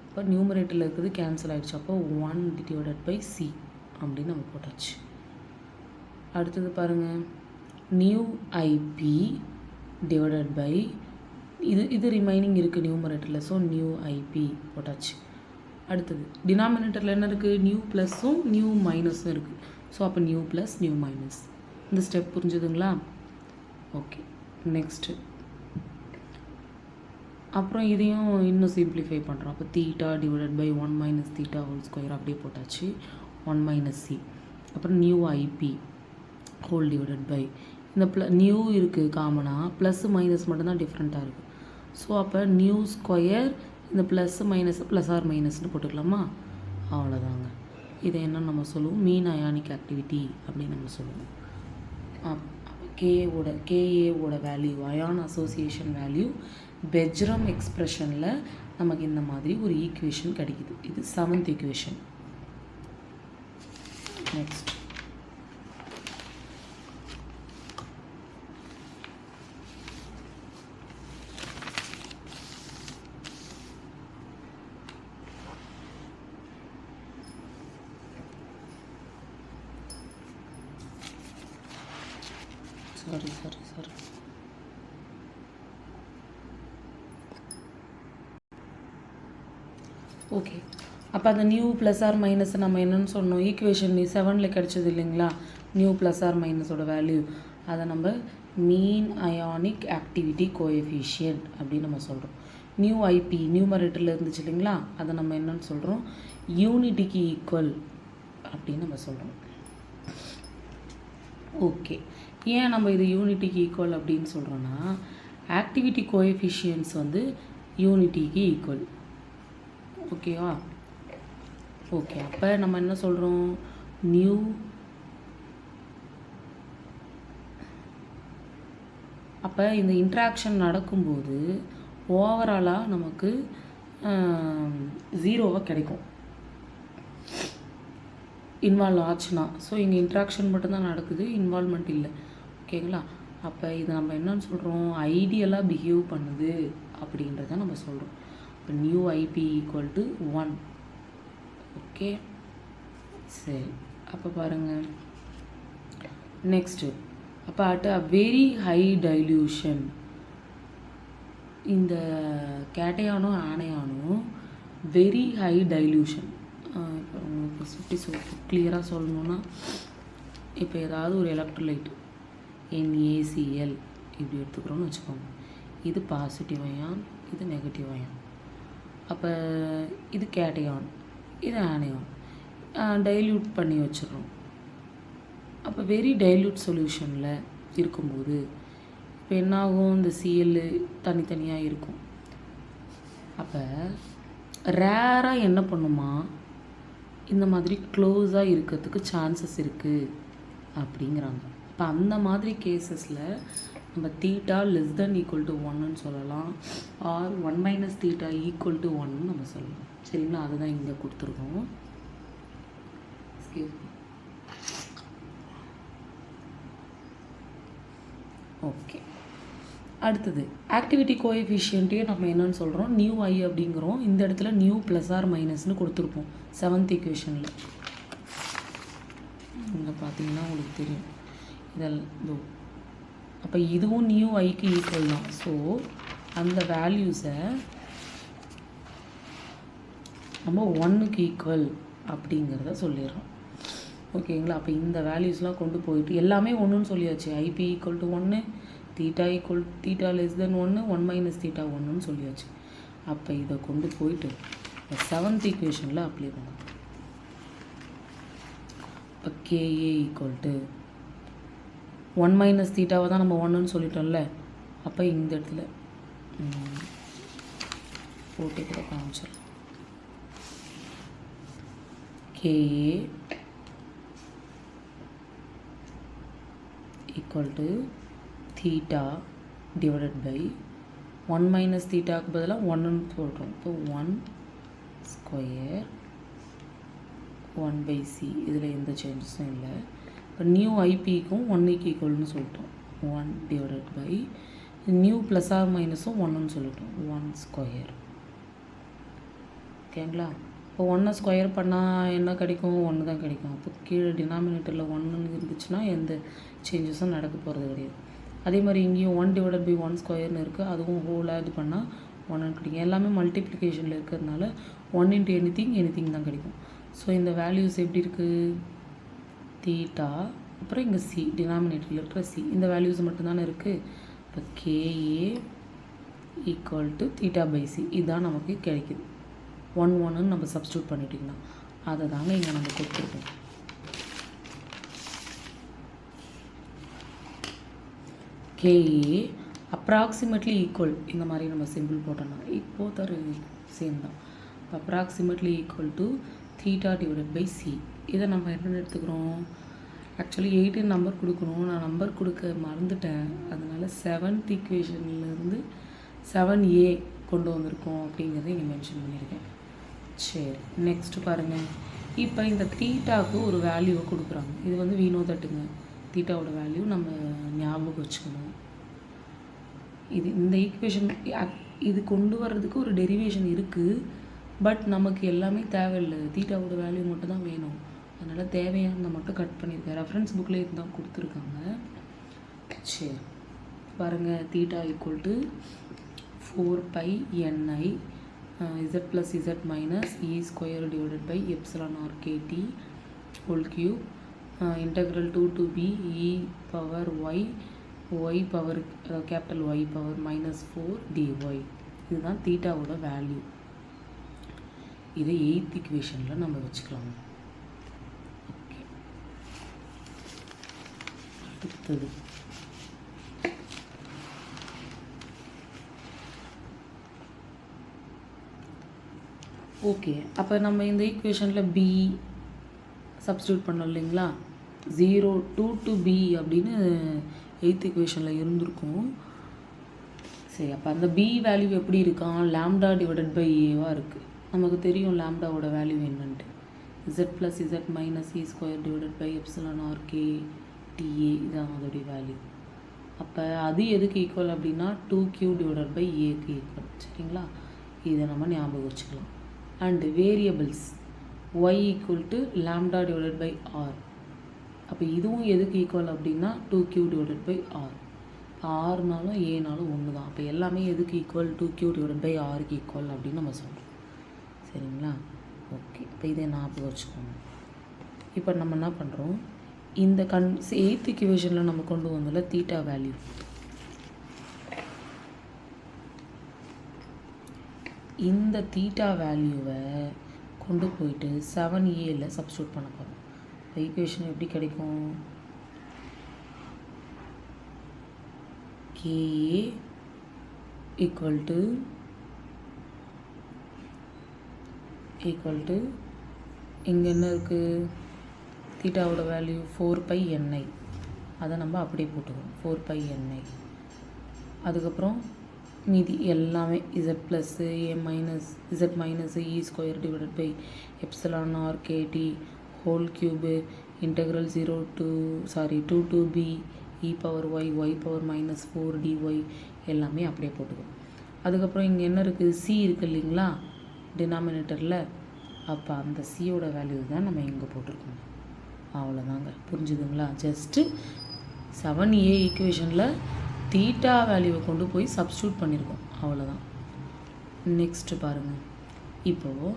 இப்போ நியூமரேட்டரில் இருக்கிறது கேன்சல் ஆகிடுச்சு, அப்போ 1 டிவைடட் பை சி அப்படின்னு நம்ம போட்டாச்சு. அடுத்தது பாருங்கள், நியூ ஐபி டிவைடட் பை இது ரிமைனிங் இருக்குது நியூமரேட்டரில், ஸோ நியூ ஐபி போட்டாச்சு. அடுத்தது டினாமினேட்டரில் என்ன இருக்குது? நியூ ப்ளஸ்ஸும் நியூ மைனஸும் இருக்குது, ஸோ அப்போ நியூ ப்ளஸ் நியூ மைனஸ். இந்த ஸ்டெப் புரிஞ்சுதுங்களா? ஓகே, நெக்ஸ்ட்டு அப்புறம் இதையும் இன்னும் சிம்பிளிஃபை பண்ணுறோம். அப்போ theta divided by 1 minus theta whole square அப்படியே போட்டாச்சு, 1 மைனஸ் சி. அப்புறம் nu I P whole divided by இந்த நியூ இருக்குது காமனாக, ப்ளஸ் மைனஸ் மட்டும்தான் டிஃப்ரெண்ட்டாக இருக்குது, ஸோ அப்போ நியூ ஸ்கொயர் இந்த ப்ளஸ் மைனஸ் ப்ளஸ் ஆர் மைனஸ்னு போட்டுக்கலாமா? அவ்வளோதாங்க. இதை என்ன நம்ம சொல்லுவோம்? மீன் அயானிக் ஆக்டிவிட்டி அப்படின்னு நம்ம சொல்லுவோம். கேஏவோட வேல்யூ, அயான் அசோசியேஷன் வேல்யூ பெஜ்ரம் எக்ஸ்ப்ரெஷனில் நமக்கு இந்த மாதிரி ஒரு ஈக்குவேஷன் கிடைக்குது. இது 7th equation. Next sorry. Okay, அப்போ அந்த நியூ ப்ளஸ் ஆர் மைனஸ் நம்ம என்னென்னு சொன்னோம், ஈக்குவேஷன் 7ல் கிடச்சது இல்லைங்களா, நியூ ப்ளஸ் ஆர் மைனஸோட வேல்யூ, அதை நம்ம மீன் அயானிக் ஆக்டிவிட்டி கோஎஃபிஷியன்ட் அப்படின்னு நம்ம சொல்கிறோம். நியூ ஐபி நியூமரேட்டரில் இருந்துச்சு இல்லைங்களா, அதை நம்ம என்னென்னு சொல்கிறோம், யூனிட்டிக்கு ஈக்குவல் அப்படின்னு நம்ம சொல்கிறோம். ஓகே, ஏன் நம்ம இது யூனிட்டிக்கு ஈக்குவல் அப்படின்னு சொல்கிறோன்னா, ஆக்டிவிட்டி கோஎஃபிஷியன்ட்ஸ் வந்து யூனிட்டிக்கு ஈக்குவல். ஓகேவா? ஓகே, அப்போ நம்ம என்ன சொல்கிறோம், நியூ அப்போ இந்த இன்ட்ராக்ஷன் நடக்கும்போது ஓவராலாக நமக்கு 0 கிடைக்கும் இன்வால்வ் ஆச்சுன்னா. ஸோ இங்கே இன்ட்ராக்ஷன் மட்டும்தான் நடக்குது, இன்வால்வ்மெண்ட் இல்லை. ஓகேங்களா? அப்போ இதை நம்ம என்னன்னு சொல்கிறோம், ஐடியலாக பிஹேவ் பண்ணுது அப்படின்றத நம்ம சொல்கிறோம். இப்போ new IP equal to 1. Okay, சரி. அப்போ பாருங்கள் நெக்ஸ்ட்டு, அப்போ at a very high dilution, இந்த கேட்டையானும் ஆனையானும் வெரி ஹை டைல்யூஷன். இப்போ உங்களுக்கு சுட்டி கிளியராக சொல்லணுன்னா, இப்போ ஏதாவது ஒரு எலக்ட்ரோலைட் NaCl இப்படி எடுத்துக்கிறோன்னு வச்சுக்கோங்க. இது பாசிட்டிவ் அயான், இது நெகட்டிவ் அயான். அப்போ இது கேட்டையான், இது ஆனையான். டைல்யூட் பண்ணி வச்சிடறோம். அப்போ வெரி டைல்யூட் சொல்யூஷனில் இருக்கும்போது இப்போ என்னாகும், இந்த Cl தனித்தனியாக இருக்கும். அப்போ ரேராக என்ன பண்ணுமா, இந்த மாதிரி க்ளோஸாக இருக்கிறதுக்கு சான்சஸ் இருக்குது அப்படிங்கிறாங்க. இப்போ அந்த மாதிரி கேசஸில் நம்ம theta less than equal to 1ன்னு சொல்லலாம், ஆர் 1 - தீட்டா ஈக்குவல் டு 1ன்னு நம்ம சொல்லலாம். சரிங்களா? அதுதான் இங்கே கொடுத்துருக்கோம். ஓகே, அடுத்தது ஆக்டிவிட்டி கோஎஃபிஷியன்ட்டையும் நம்ம என்னன்னு சொல்கிறோம், நியூ ஐ அப்படிங்கிறோம். இந்த இடத்துல நியூ ப்ளஸ் ஆர் மைனஸ்னு கொடுத்துருப்போம் 7th ஈக்குவேஷனில். இங்கே பார்த்தீங்கன்னா உங்களுக்கு தெரியும் இதெல்லாம். அப்போ இதுவும் நியூ ஐக்கு ஈக்குவல் தான். ஸோ அந்த வேல்யூஸை நம்ம 1க்கு ஈக்குவல் அப்படிங்கிறத சொல்லிடுறோம். ஓகேங்களா? அப்போ இந்த வேல்யூஸ்லாம் கொண்டு போயிட்டு எல்லாமே 1ன்னு சொல்லியாச்சு. IP equal to 1, theta less than 1, 1 - theta 1ன்னு சொல்லியாச்சு. அப்போ இதை கொண்டு போயிட்டு 7th ஈக்குவேஷனில் அப்ளை பண்ணும். இப்போ கேஏ ஈக்குவல் டு 1 - தீட்டாவை தான் நம்ம 1ன்னு சொல்லிட்டோம்ல. அப்போ இந்த இடத்துல போட்டு கூட காமிச்சிடலாம். KA equal to theta divided by 1 - தீட்டாவுக்கு பதிலாக 1ன்னு போடுறோம். இப்போ 1 ஸ்கொயர் 1/c. இதில் எந்த சேஞ்சஸும் இல்லை. இப்போ நியூ ஐபிக்கும் 1க்கு ஈக்குவல்னு சொல்லிட்டோம். 1 divided by mu plus or மைனஸும் 1ன்னு சொல்லிட்டோம். 1 ஸ்கொயர். ஓகேங்களா? இப்போ 1 ஸ்கொயர் பண்ணால் என்ன கிடைக்கும், 1 தான் கிடைக்கும். அப்போ கீழே டினாமினேட்டரில் 1ன்னு இருந்துச்சுன்னா எந்த சேஞ்சஸும் நடக்க போகிறது கிடையாது. அதே மாதிரி இங்கேயும் 1 டிவைடட் பை 1 ஸ்கொயர்னு இருக்குது, அதுவும் ஹோலாக இது பண்ணால் 1ன்னு கிடைக்கும். எல்லாமே மல்டிப்ளிகேஷனில் இருக்கிறதுனால 1 × anything தான் கிடைக்கும். ஸோ இந்த வேல்யூஸ் எப்படி இருக்குது, தீட்டா அப்புறம் இங்கே சி, டினாமினேட்டரில் இருக்கிற சி, இந்த வேல்யூஸ் மட்டும்தானே இருக்குது. இப்போ K A equal to theta by C, இதுதான் நமக்கு கிடைக்குது. 1 நம்ம சப்ஸ்டியூட் பண்ணிட்டிங்கன்னா அதை தாங்க இங்கே நம்ம கொடுத்துருக்கோம். கேஏ அப்ராக்சிமேட்லி ஈக்குவல், இந்த மாதிரி நம்ம சிம்பிள் போட்டோம்னா இப்போது தர சேம் தான். Approximately equal to theta divided by C. இதை நம்ம என்னென்னு எடுத்துக்கிறோம், ஆக்சுவலி 18 நம்பர் கொடுக்கணும், நான் நம்பர் கொடுக்க மறந்துட்டேன். அதனால் 7th ஈக்குவேஷன்லேருந்து 7a கொண்டு வந்திருக்கோம் அப்படிங்கிறத இங்கே மென்ஷன் பண்ணியிருக்கேன். சரி, நெக்ஸ்ட்டு பாருங்கள். இப்போ இந்த தீட்டாவுக்கு ஒரு வேல்யூவை கொடுக்குறாங்க. இது வந்து வீணோதட்டுங்க, தீட்டாவோட வேல்யூ நம்ம ஞாபகம் வச்சுக்கணும். இது இந்த ஈக்குவேஷன் இது கொண்டு வர்றதுக்கு ஒரு டெரிவேஷன் இருக்குது, பட் நமக்கு எல்லாமே தேவையில்லை, தீட்டாவோட வேல்யூ மட்டும் தான் வேணும். அதனால் தேவையானதை மட்டும் கட் பண்ணியிருக்கேன். ரெஃபரன்ஸ் புக்கில் இதுதான் கொடுத்துருக்காங்க. சரி பாருங்கள், theta equal to 4 pi ni z plus z minus e square divided by epsilon r kt whole cube integral 2 to b e power y power capital Y power minus 4 dy. இதுதான் தீட்டாவோட value. இதை 8th equationல நம்ம வச்சுக்கலாம். Okay, அடுத்தது okay. அப்போ நம்ம இந்த ஈக்குவேஷனில் B substitute பண்ணோம் இல்லைங்களா, 0 2 to b அப்படின்னு 8th equationல இருந்திருக்கும். சரி, அப்போ அந்த b வேல்யூ எப்படி இருக்கான், லாம்டா டிவைடட் பை ஏவாக இருக்குது. நமக்கு தெரியும் லாம்டாவோட வேல்யூ என்னன்ட்டு, z plus z minus E square divided by epsilon R K T A, இதான் அதோடைய வேல்யூ. அப்போ அது எதுக்கு ஈக்குவல் அப்படின்னா 2q டிவைடட் பை ஏக்கு ஈக்குவல். சரிங்களா, இதை நம்ம ஞாபகம் வச்சுக்கலாம். And variables y equal to lambda divided by R. அப்போ இதுவும் எதுக்கு ஈக்குவல் அப்படின்னா 2q டிவைடட் பை ஆர். ஆறுனாலும் ஏனாலும் ஒன்று தான். அப்போ எல்லாமே எதுக்கு ஈக்குவல், 2q டிவைடட் பை ஆருக்கு ஈக்குவல் அப்படின்னு நம்ம சொல்கிறோம். சரிங்களா, ஓகே. இப்போ இதை ஞாபகம் வச்சுக்கோங்க. இப்போ நம்ம என்ன பண்ணுறோம், இந்த 8th equationல நம்ம கொண்டு வந்ததில் தீட்டா வேல்யூ, இந்த தீட்டா வேல்யூவை கொண்டு போயிட்டு 7a சப்ஸ்டியூட் பண்ண போகிறோம். ஈக்குவேஷன் எப்படி கிடைக்கும், KA ஈக்குவல் டு இங்கே என்ன இருக்குது, தீட்டாவோட வேல்யூ 4 pi ni, அதை நம்ம அப்படியே போட்டுக்கோம் 4 pi ni. அதுக்கப்புறம் மீதி எல்லாமே z plus a minus z minus E square divided by epsilon R K T whole cube integral 2 to b e power y power minus 4 dy எல்லாமே அப்படியே போட்டுக்கோம். அதுக்கப்புறம் இங்கே என்ன இருக்குது, சி இருக்குது இல்லைங்களா டினாமினேட்டரில். அப்போ அந்த சியோட வேல்யூ தான் நம்ம இங்கே போட்டிருக்கோம். அவ்வளோதாங்க, புரிஞ்சுதுங்களா. ஜஸ்ட்டு 7a ஈக்குவேஷனில் தீட்டா வேல்யூவை கொண்டு போய் சப்ஸ்டியூட் பண்ணியிருக்கோம், அவ்வளோதான். நெக்ஸ்ட்டு பாருங்கள், இப்போது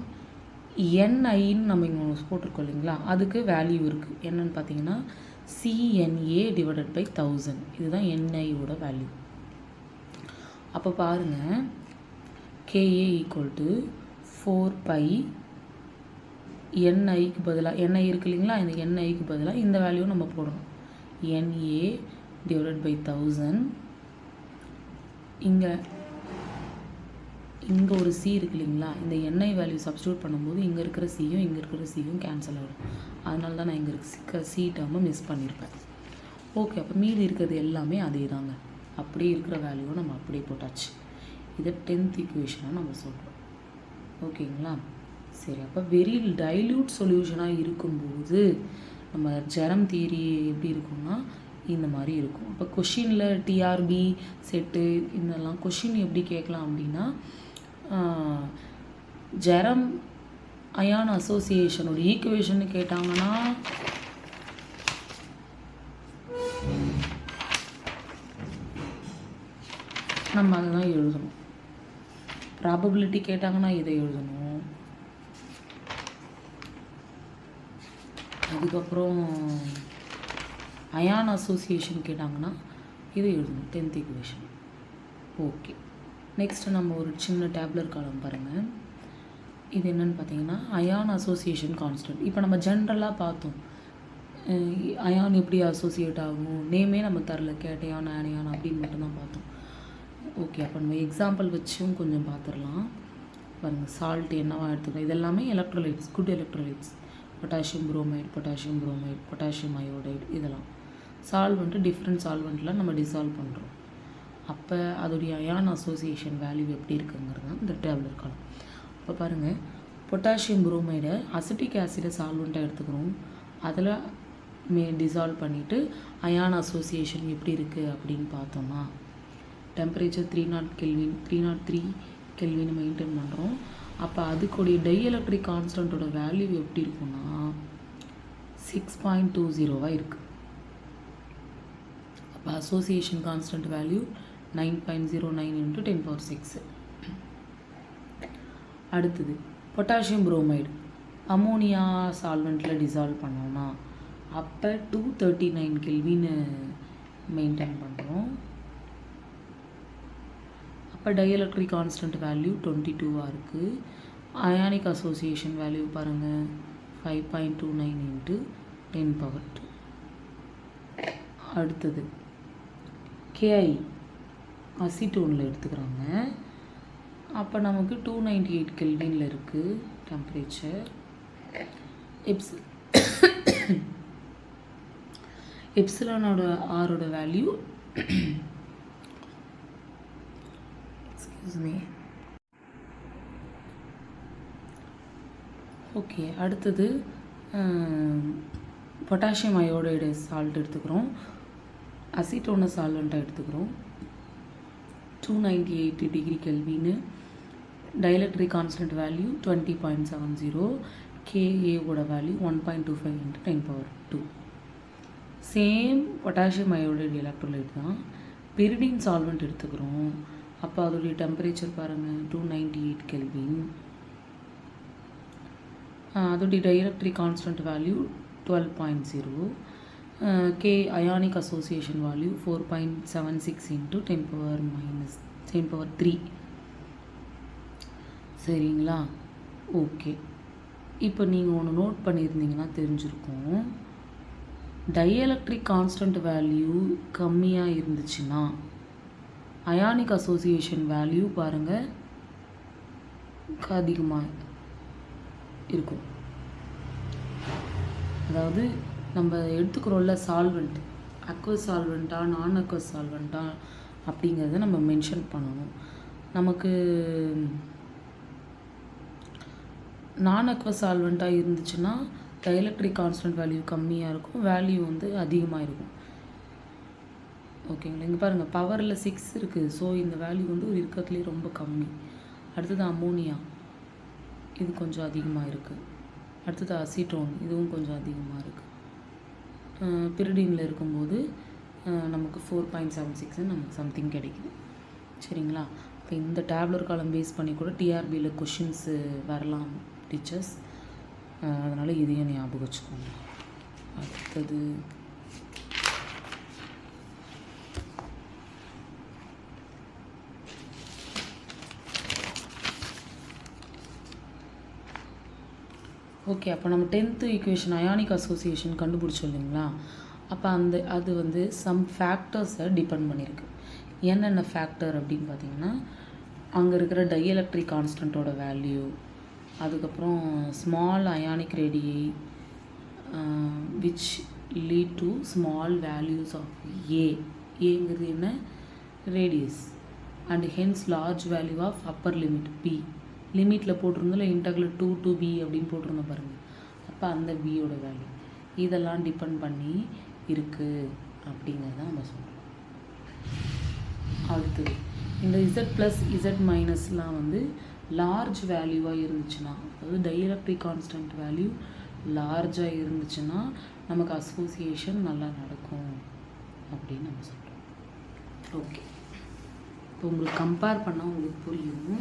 என்ஐன்னு நம்ம இங்கே போட்டிருக்கோம் இல்லைங்களா, அதுக்கு வேல்யூ இருக்குது. என்னன்னு பார்த்தீங்கன்னா CNA டிவைடட் பை 1000, இதுதான் என்ஐயோட வேல்யூ. அப்போ பாருங்கள், KA ஈக்குவல் டு 4 pi NIக்கு பதிலாக NI இருக்கு இல்லைங்களா, இந்த NIக்கு பதிலாக இந்த வேல்யூ நம்ம போடணும், NA டிவைடட் பை 1000. இங்கே ஒரு சி இருக்கு இல்லைங்களா, இந்த NI வேல்யூ சப்ஸ்டியூட் பண்ணும்போது இங்கே இருக்கிற சியும் இங்கே இருக்கிற சியும் கேன்சல் ஆகிடும். அதனால தான் நான் இங்கே இருக்க சி டேர்மை மிஸ் பண்ணியிருப்பேன். ஓகே, அப்போ மீதி இருக்கிறது எல்லாமே அதே தாங்க, அப்படியே இருக்கிற வேல்யூவை நம்ம அப்படியே போட்டாச்சு. இதை 10th equationாக நம்ம சொல்கிறோம். ஓகேங்களா, சரி. அப்போ வெரி டைல்யூட் சொல்யூஷனாக இருக்கும்போது நம்ம ஜெரம் தியரி எப்படி இருக்கும்னா இந்த மாதிரி இருக்கும். அப்போ கொஷினில் டிஆர்பி செட்டு இதெல்லாம் கொஷின் எப்படி கேட்கலாம் அப்படின்னா, ஜெரம் அயான் அசோசியேஷனோட ஈக்குவேஷன் கேட்டாங்கன்னா நம்ம அதை தான் எழுதணும். ப்ராபபிலிட்டி கேட்டாங்கன்னா இதை எழுதணும். அதுக்கப்புறம் அயான் அசோசியேஷன் கேட்டாங்கன்னா இதை எழுதணும், 10th equation. ஓகே, நெக்ஸ்ட்டு நம்ம ஒரு சின்ன டேப்லர் காலம் பாருங்கள். இது என்னென்னு பார்த்தீங்கன்னா அயான் அசோசியேஷன் கான்ஸ்டன்ட். இப்போ நம்ம ஜென்ரலாக பார்த்தோம் அயான் எப்படி அசோசியேட் ஆகும், நேமே நம்ம தரல, கேட்டையான் ஆனையான் அப்படின்னு மட்டும்தான் பார்த்தோம். ஓகே, அப்போ நம்ம எக்ஸாம்பிள் வச்சும் கொஞ்சம் பார்த்துடலாம். பாருங்கள், சால்ட் என்னவா எடுத்துக்கலாம், இதெல்லாமே electrolytes, good electrolytes. Potassium bromide, potassium iodide, இதெல்லாம் சால்வெண்ட்டு டிஃப்ரெண்ட் சால்வெண்ட்டில் நம்ம டிசால்வ் பண்ணுறோம். அப்போ அதோடைய அயான் அசோசியேஷன் வேல்யூ எப்படி இருக்குங்கிறது தான் இந்த டேப்லெட் காலம். இப்போ பாருங்கள், பொட்டாசியம் புரோமைடை அசிட்டிக் ஆசிடை சால்வெண்ட்டாக எடுத்துக்கிறோம், அதில் டிசால்வ் பண்ணிவிட்டு அயான் அசோசியேஷன் எப்படி இருக்குது அப்படின்னு பார்த்தோம்னா டெம்பரேச்சர் 303 கெல்வின் மெயின்டைன் பண்ணுறோம். அப்போ அதுக்குடைய டைஎலக்ட்ரிக் கான்ஸ்டன்ட்டோட வேல்யூ எப்படி இருக்குன்னா 6.20 இருக்குது. association constant value 9.09 into 10 power 6. அடுத்தது பொட்டாசியம் புரோமைடு அமோனியா சால்வெண்ட்டில் டிசால்வ் பண்ணோம்னா அப்போ 239 கெல்வின் மெயின்டைன் பண்ணுறோம். அப்போ டைஎலக்ட்ரிக் கான்ஸ்டன்ட் வேல்யூ 22 இருக்குது. அயானிக் அசோசியேஷன் வேல்யூ பாருங்கள் 5.29 into 10 power 2. அடுத்தது கேஐ அசிட்டோனில் எடுத்துக்கிறாங்க. அப்போ நமக்கு 298 கெல்வினில் இருக்குது டெம்பரேச்சர். எப்சிலானோட ஆரோட வேல்யூ எக்ஸ்கியூஸ் மீ. ஓகே, அடுத்தது பொட்டாசியம் அயோடைடு சால்ட் எடுத்துக்கிறோம். அசிட்டோன சால்வெண்ட்டாக எடுத்துக்கிறோம். 298 டிகிரி கெல்வின்னு. Dielectric constant value 20.70. கேஏவோட value 1.25 into 10 power 2. Same potassium iodide electrolyte தான். பெரிடின் சால்வெண்ட் எடுத்துக்கிறோம். அப்போ அதோடைய டெம்பரேச்சர் பாருங்கள் 298 கெல்வின். அதோடைய dielectric constant value 12.0. K ionic association value 4.76 into 10 power 3. சரிங்களா? ஓகே, இப்போ நீங்கள் ஒன்று நோட் பண்ணியிருந்தீங்கன்னா தெரிஞ்சிருக்கும். டைஎலக்ட்ரிக் கான்ஸ்டன்ட் வேல்யூ கம்மியாக இருந்துச்சுன்னா அயானிக் அசோசியேஷன் வேல்யூ பாருங்கள் அதிகமாக இருக்கும். அதாவது நம்ம எடுத்துக்கிறோம்ல சால்வெண்ட், அக்வஸ் சால்வெண்ட்டா நான் அக்வஸ் சால்வெண்ட்டா அப்படிங்கிறத நம்ம மென்ஷன் பண்ணணும். நமக்கு நான் அக்வஸ் சால்வெண்ட்டாக இருந்துச்சுன்னா டைஎலக்ட்ரிக் கான்ஸ்டன்ட் வேல்யூ கம்மியாக இருக்கும், வேல்யூ வந்து அதிகமாக இருக்கும். ஓகேங்களா? இங்கே பாருங்கள் பவரில் 6 இருக்குது. ஸோ இந்த வேல்யூ வந்து ஒரு இருக்கிறதுலேயே ரொம்ப கம்மி. அடுத்தது அமோனியா, இது கொஞ்சம் அதிகமாக இருக்குது. அடுத்தது அசிட்டோன், இதுவும் கொஞ்சம் அதிகமாக இருக்குது. பிரிடினில் இருக்கும்போது நமக்கு 4.76 நமக்கு சம்திங் கிடைக்குது. சரிங்களா? இப்போ இந்த டேப்லர் காலம் பேஸ் பண்ணி கூட டிஆர்பியில் கொஷின்ஸு வரலாம் டீச்சர்ஸ், அதனால் இதையும் ஞாபகம் வச்சுக்கோங்க. அடுத்தது ஓகே, அப்போ நம்ம 10th ஈக்குவேஷன் அயானிக் அசோசியேஷன் கண்டுபிடிச்சோம் இல்லைங்களா? அப்போ அது வந்து சம் ஃபேக்டர்ஸை டிபெண்ட் பண்ணியிருக்கு. என்னென்ன ஃபேக்டர் அப்படின்னு பார்த்தீங்கன்னா, அங்கே இருக்கிற டைஎலக்ட்ரிக் கான்ஸ்டன்ட்டோட வேல்யூ, அதுக்கப்புறம் small ionic radii which lead to small values of ஏங்கிறது என்ன radius, and hence large value of upper limit B. லிமிட்டில் போட்டிருந்தோம்ல இன்டெக்ரல் 2 to b அப்படின்னு போட்டிருந்தோம் பாருங்கள். அப்போ அந்த பியோட வேல்யூ இதெல்லாம் டிபெண்ட் பண்ணி இருக்குது அப்படிங்கிறத நம்ம சொல்கிறோம். அடுத்தது இந்த Z+Z- வந்து லார்ஜ் வேல்யூவாக இருந்துச்சுன்னா, அதாவது டைஎலக்ட்ரிக் கான்ஸ்டன்ட் வேல்யூ லார்ஜாக இருந்துச்சுன்னா நமக்கு அசோசியேஷன் நல்லா நடக்கும் அப்படின்னு நம்ம சொல்கிறோம். ஓகே, இப்போ உங்களுக்கு கம்பேர் பண்ணால் உங்களுக்கு புரியும்.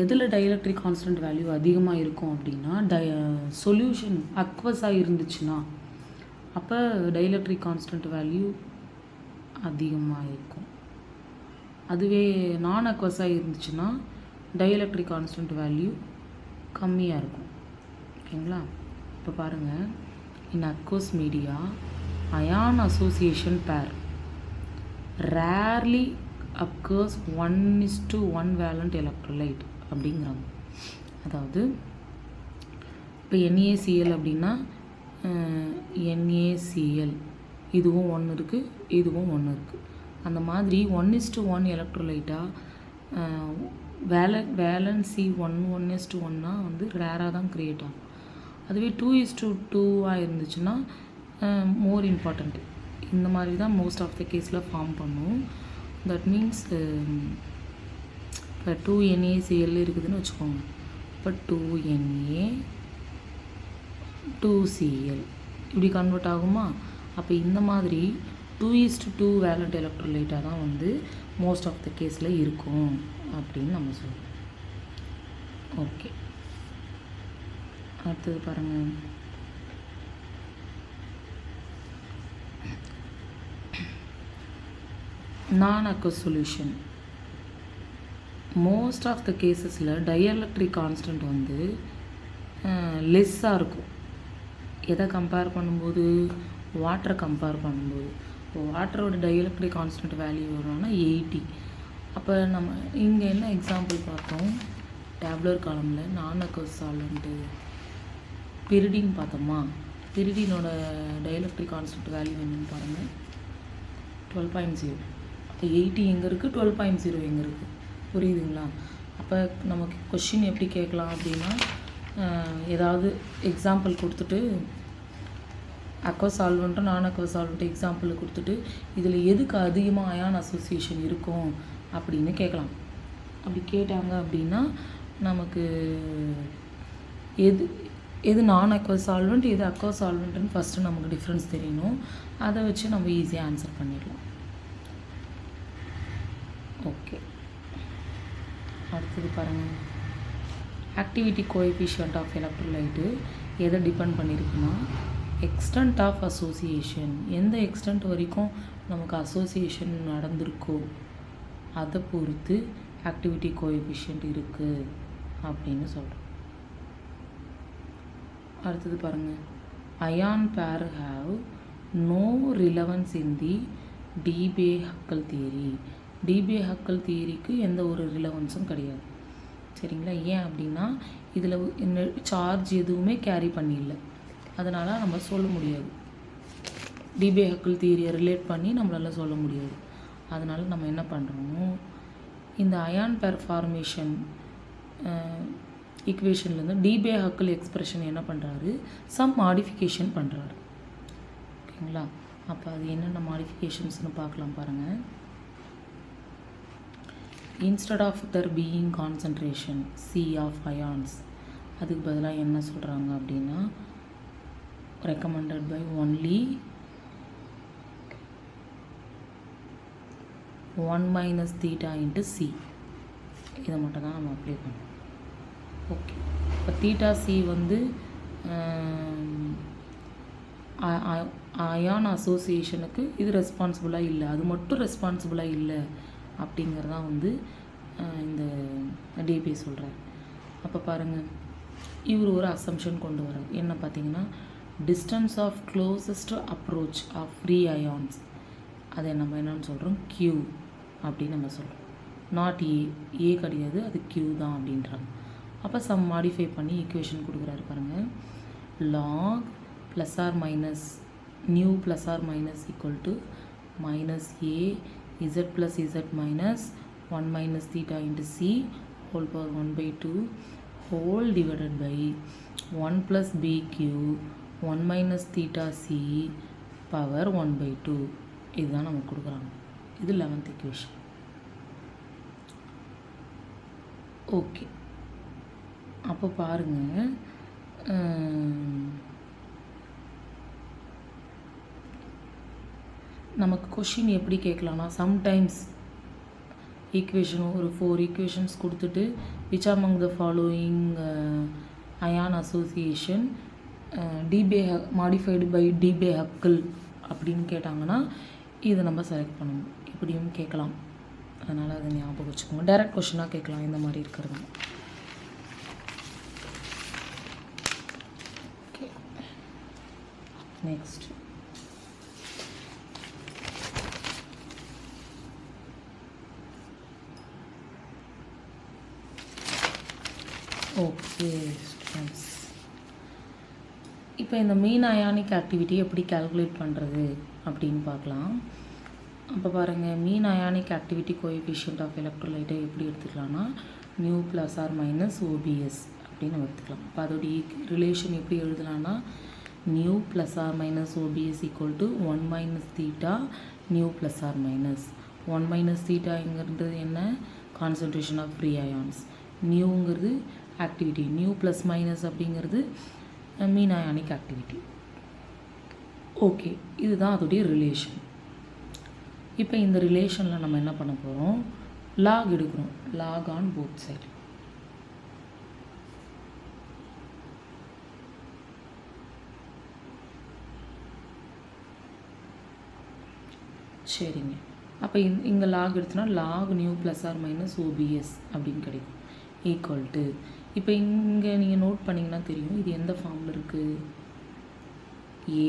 எதில் டைஎலக்ட்ரிக் கான்ஸ்டன்ட் வேல்யூ அதிகமாக இருக்கும் அப்படின்னா சொல்யூஷன் அக்வஸாக இருந்துச்சுன்னா அப்போ டைஎலக்ட்ரிக் கான்ஸ்டன்ட் வேல்யூ அதிகமாக இருக்கும். அதுவே நான் அக்வஸாக இருந்துச்சுன்னா டைஎலக்ட்ரிக் கான்ஸ்டன்ட் வேல்யூ கம்மியாக இருக்கும். ஓகேங்களா? இப்போ பாருங்கள், இன் அக்வஸ் மீடியா அயான் அசோசியேஷன் பேர் ரேர்லி occurs 1:1 வேலண்ட் எலக்ட்ரோலைட் அப்படிங்கிறாங்க. அதாவது இப்போ NaCl அப்படின்னா NaCl இதுவும் 1 இருக்குது, இதுவும் 1 இருக்குது. அந்த மாதிரி 1:1 எலக்ட்ரோலைட்டாக வேலன்சி 1:1 வந்து ரேராக தான் க்ரியேட் ஆகும். அதுவே 2:2 இருந்துச்சுன்னா மோர் இம்பார்ட்டண்ட். இந்த மாதிரி தான் மோஸ்ட் ஆஃப் த கேஸில் ஃபார்ம் பண்ணும். தட் மீன்ஸ் இப்போ 2NaCl இருக்குதுன்னு வச்சுக்கோங்க. இப்போ 2Na 2Cl இப்படி கன்வெர்ட் ஆகுமா? அப்போ இந்த மாதிரி 2:2 வேலண்ட் எலக்ட்ரோலைட்டாக தான் வந்து மோஸ்ட் ஆஃப் த கேஸில் இருக்கும் அப்படின்னு நம்ம சொல்கிறோம். ஓகே, அடுத்தது பாருங்கள். Non aqueous solution. Most of the கேசஸில் டைஎலக்ட்ரிக் கான்ஸ்டன்ட் வந்து லெஸ்ஸாக இருக்கும். எதை கம்பேர் பண்ணும்போது? வாட்டரை கம்பேர் பண்ணும்போது. இப்போ வாட்டரோட டைஎலக்ட்ரிக் கான்ஸ்டன்ட் வேல்யூ வரும்னா 80. அப்போ நம்ம இங்கே என்ன எக்ஸாம்பிள் பார்த்தோம்? டேப்லர் காலமில் நான் அக்வஸ் சால்வெண்ட்டு பிரிடின் பார்த்தோமா? பிரிடினோட டைஎலக்ட்ரிக் கான்ஸ்டன்ட் வேல்யூ என்னன்னு பாருங்கள், 12.0. அப்போ 80 எங்கே இருக்குது, 12.0 எங்கே இருக்குது? புரியுதுங்களா? அப்போ நமக்கு கொஷின் எப்படி கேட்கலாம் அப்படின்னா, ஏதாவது எக்ஸாம்பிள் கொடுத்துட்டு அக்வஸ் சால்வெண்ட்டும் நான் அக்வஸ் சால்வெண்ட்டும் எக்ஸாம்பிள் கொடுத்துட்டு இதில் எதுக்கு அதிகமாக அயான் அசோசியேஷன் இருக்கும் அப்படின்னு கேட்கலாம். அப்படி கேட்டாங்க அப்படின்னா நமக்கு எது நான் அக்வஸ் சால்வெண்ட், எது அக்வஸ் சால்வெண்ட்டுன்னு ஃபஸ்ட்டு நமக்கு டிஃப்ரென்ஸ் தெரியணும். அதை வச்சு நம்ம ஈஸியாக ஆன்சர் பண்ணிடலாம். ஓகே, அடுத்தது பாருங்கள். ஆக்டிவிட்டி கோஎஃபிஷியன்ட் ஆஃப் எலக்ட்ரோலைட்டு எதை டிபெண்ட் பண்ணியிருக்குன்னா, எக்ஸ்டென்ட் ஆஃப் அசோசியேஷன். எந்த எக்ஸ்டென்ட் வரைக்கும் நமக்கு அசோசியேஷன் நடந்திருக்கோ அதை பொறுத்து ஆக்டிவிட்டி கோஎஃபிஷியன்ட் இருக்குது அப்படின்னு சொல்கிறோம். அடுத்தது பாருங்கள். Ion pair have no relevance in the Debye Huckel theory. Debye Huckel தியரிக்கு எந்த ஒரு ரிலவன்ஸும் கிடையாது. சரிங்களா? ஏன் அப்படின்னா இதில் சார்ஜ் எதுவுமே கேரி பண்ணிடல, அதனால் நம்ம சொல்ல முடியாது. டீபே-ஹக்கல் தியரியை ரிலேட் பண்ணி நம்மளால் சொல்ல முடியாது. அதனால் நம்ம என்ன பண்ணுறோம், இந்த அயான் பேர் ஃபார்மேஷன் ஈக்குவேஷன்லேருந்து டீபே-ஹக்கல் எக்ஸ்பிரஷன் என்ன பண்ணுறாரு, சம் மாடிஃபிகேஷன் பண்ணுறாரு. ஓகேங்களா? அப்போ அது என்னென்ன மாடிஃபிகேஷன்ஸ்னு பார்க்கலாம் பாருங்கள். Instead of their being concentration C of ions, அதுக்கு பதிலாக என்ன சொல்கிறாங்க அப்படின்னா, recommended by only 1 minus theta into C. இதை மட்டும் தான் நம்ம அப்ளை பண்ணோம். ஓகே, இப்போ தீட்டா C வந்து அயான் அசோசியேஷனுக்கு இது ரெஸ்பான்சிபிளாக இல்லை, அது மட்டும் ரெஸ்பான்சிபிளாக இல்லை அப்படிங்கிறதான் வந்து இந்த டிபி சொல்கிறார். அப்போ பாருங்கள், இவர் ஒரு அசம்ஷன் கொண்டு வர்றார். என்ன பார்த்தீங்கன்னா, distance of closest approach of free ions, அதை நம்ம என்னன்னு சொல்கிறோம், Q அப்படின்னு நம்ம சொல்கிறோம். நாட் ஏ கிடையாது, அது Q தான் அப்படின்றாங்க. அப்போ சம் மாடிஃபை பண்ணி ஈக்குவேஷன் கொடுக்குறாரு பாருங்கள். log plus R minus nu plus R minus equal to minus A Z plus Z minus 1 minus theta into C whole power 1/2 whole divided by 1 plus BQ 1 minus theta C power 1/2. இதுதான் நமக்கு கொடுக்குறாங்க. இது 11th equation. Okay, அப்போ பாருங்கள், நமக்கு question எப்படி கேட்கலாம்னா, sometimes equation ஒரு 4 equations கொடுத்துட்டு which among the following ion association modified by டீபே-ஹக்கல் அப்படின்னு கேட்டாங்கன்னா இதை நம்ம செலக்ட் பண்ணணும். இப்படியும் கேட்கலாம், அதனால் அதை ஞாபகம் வச்சுக்கோங்க. டைரக்ட் கொஷினாக கேட்கலாம் இந்த மாதிரி இருக்கிறது. ஓகே, நெக்ஸ்ட் ஓகே ஸ்டூடெண்ட்ஸ், இப்போ இந்த மீன் அயானிக் ஆக்டிவிட்டி எப்படி கால்குலேட் பண்ணுறது அப்படின்னு பார்க்கலாம். அப்போ பாருங்கள், mean ionic activity coefficient of எலக்ட்ரோலைட்டை எப்படி எடுத்துக்கலாம்னா nu plus R minus OPS அப்படின்னு நம்ம எடுத்துக்கலாம். இப்போ அதோடைய ரிலேஷன் எப்படி எழுதலாம்னா nu plus R minus OBS equal to 1 minus theta nu plus R minus 1 minus thetaங்கிறது என்ன, கான்சன்ட்ரேஷன் ஆஃப் ஃப்ரீ அயான்ஸ். நியூங்கிறது ஆக்டிவிட்டி, நியூ ப்ளஸ் மைனஸ் அப்படிங்கிறது மீன் அயானிக் ஆக்டிவிட்டி. ஓகே, இதுதான் அதோடைய ரிலேஷன். இப்போ இந்த ரிலேஷனில் நம்ம என்ன பண்ண போகிறோம், லாக் எடுக்கிறோம், லாக் ஆன் போத் சைடு. சரிங்க. அப்போ இங்கே லாக் எடுத்தோன்னா log nu plus R minus OPS அப்படின்னு கிடைக்கும். ஈக்குவல் டு, இப்போ இங்கே நீங்கள் நோட் பண்ணிங்கன்னா தெரியும் இது எந்த ஃபார்மில் இருக்குது,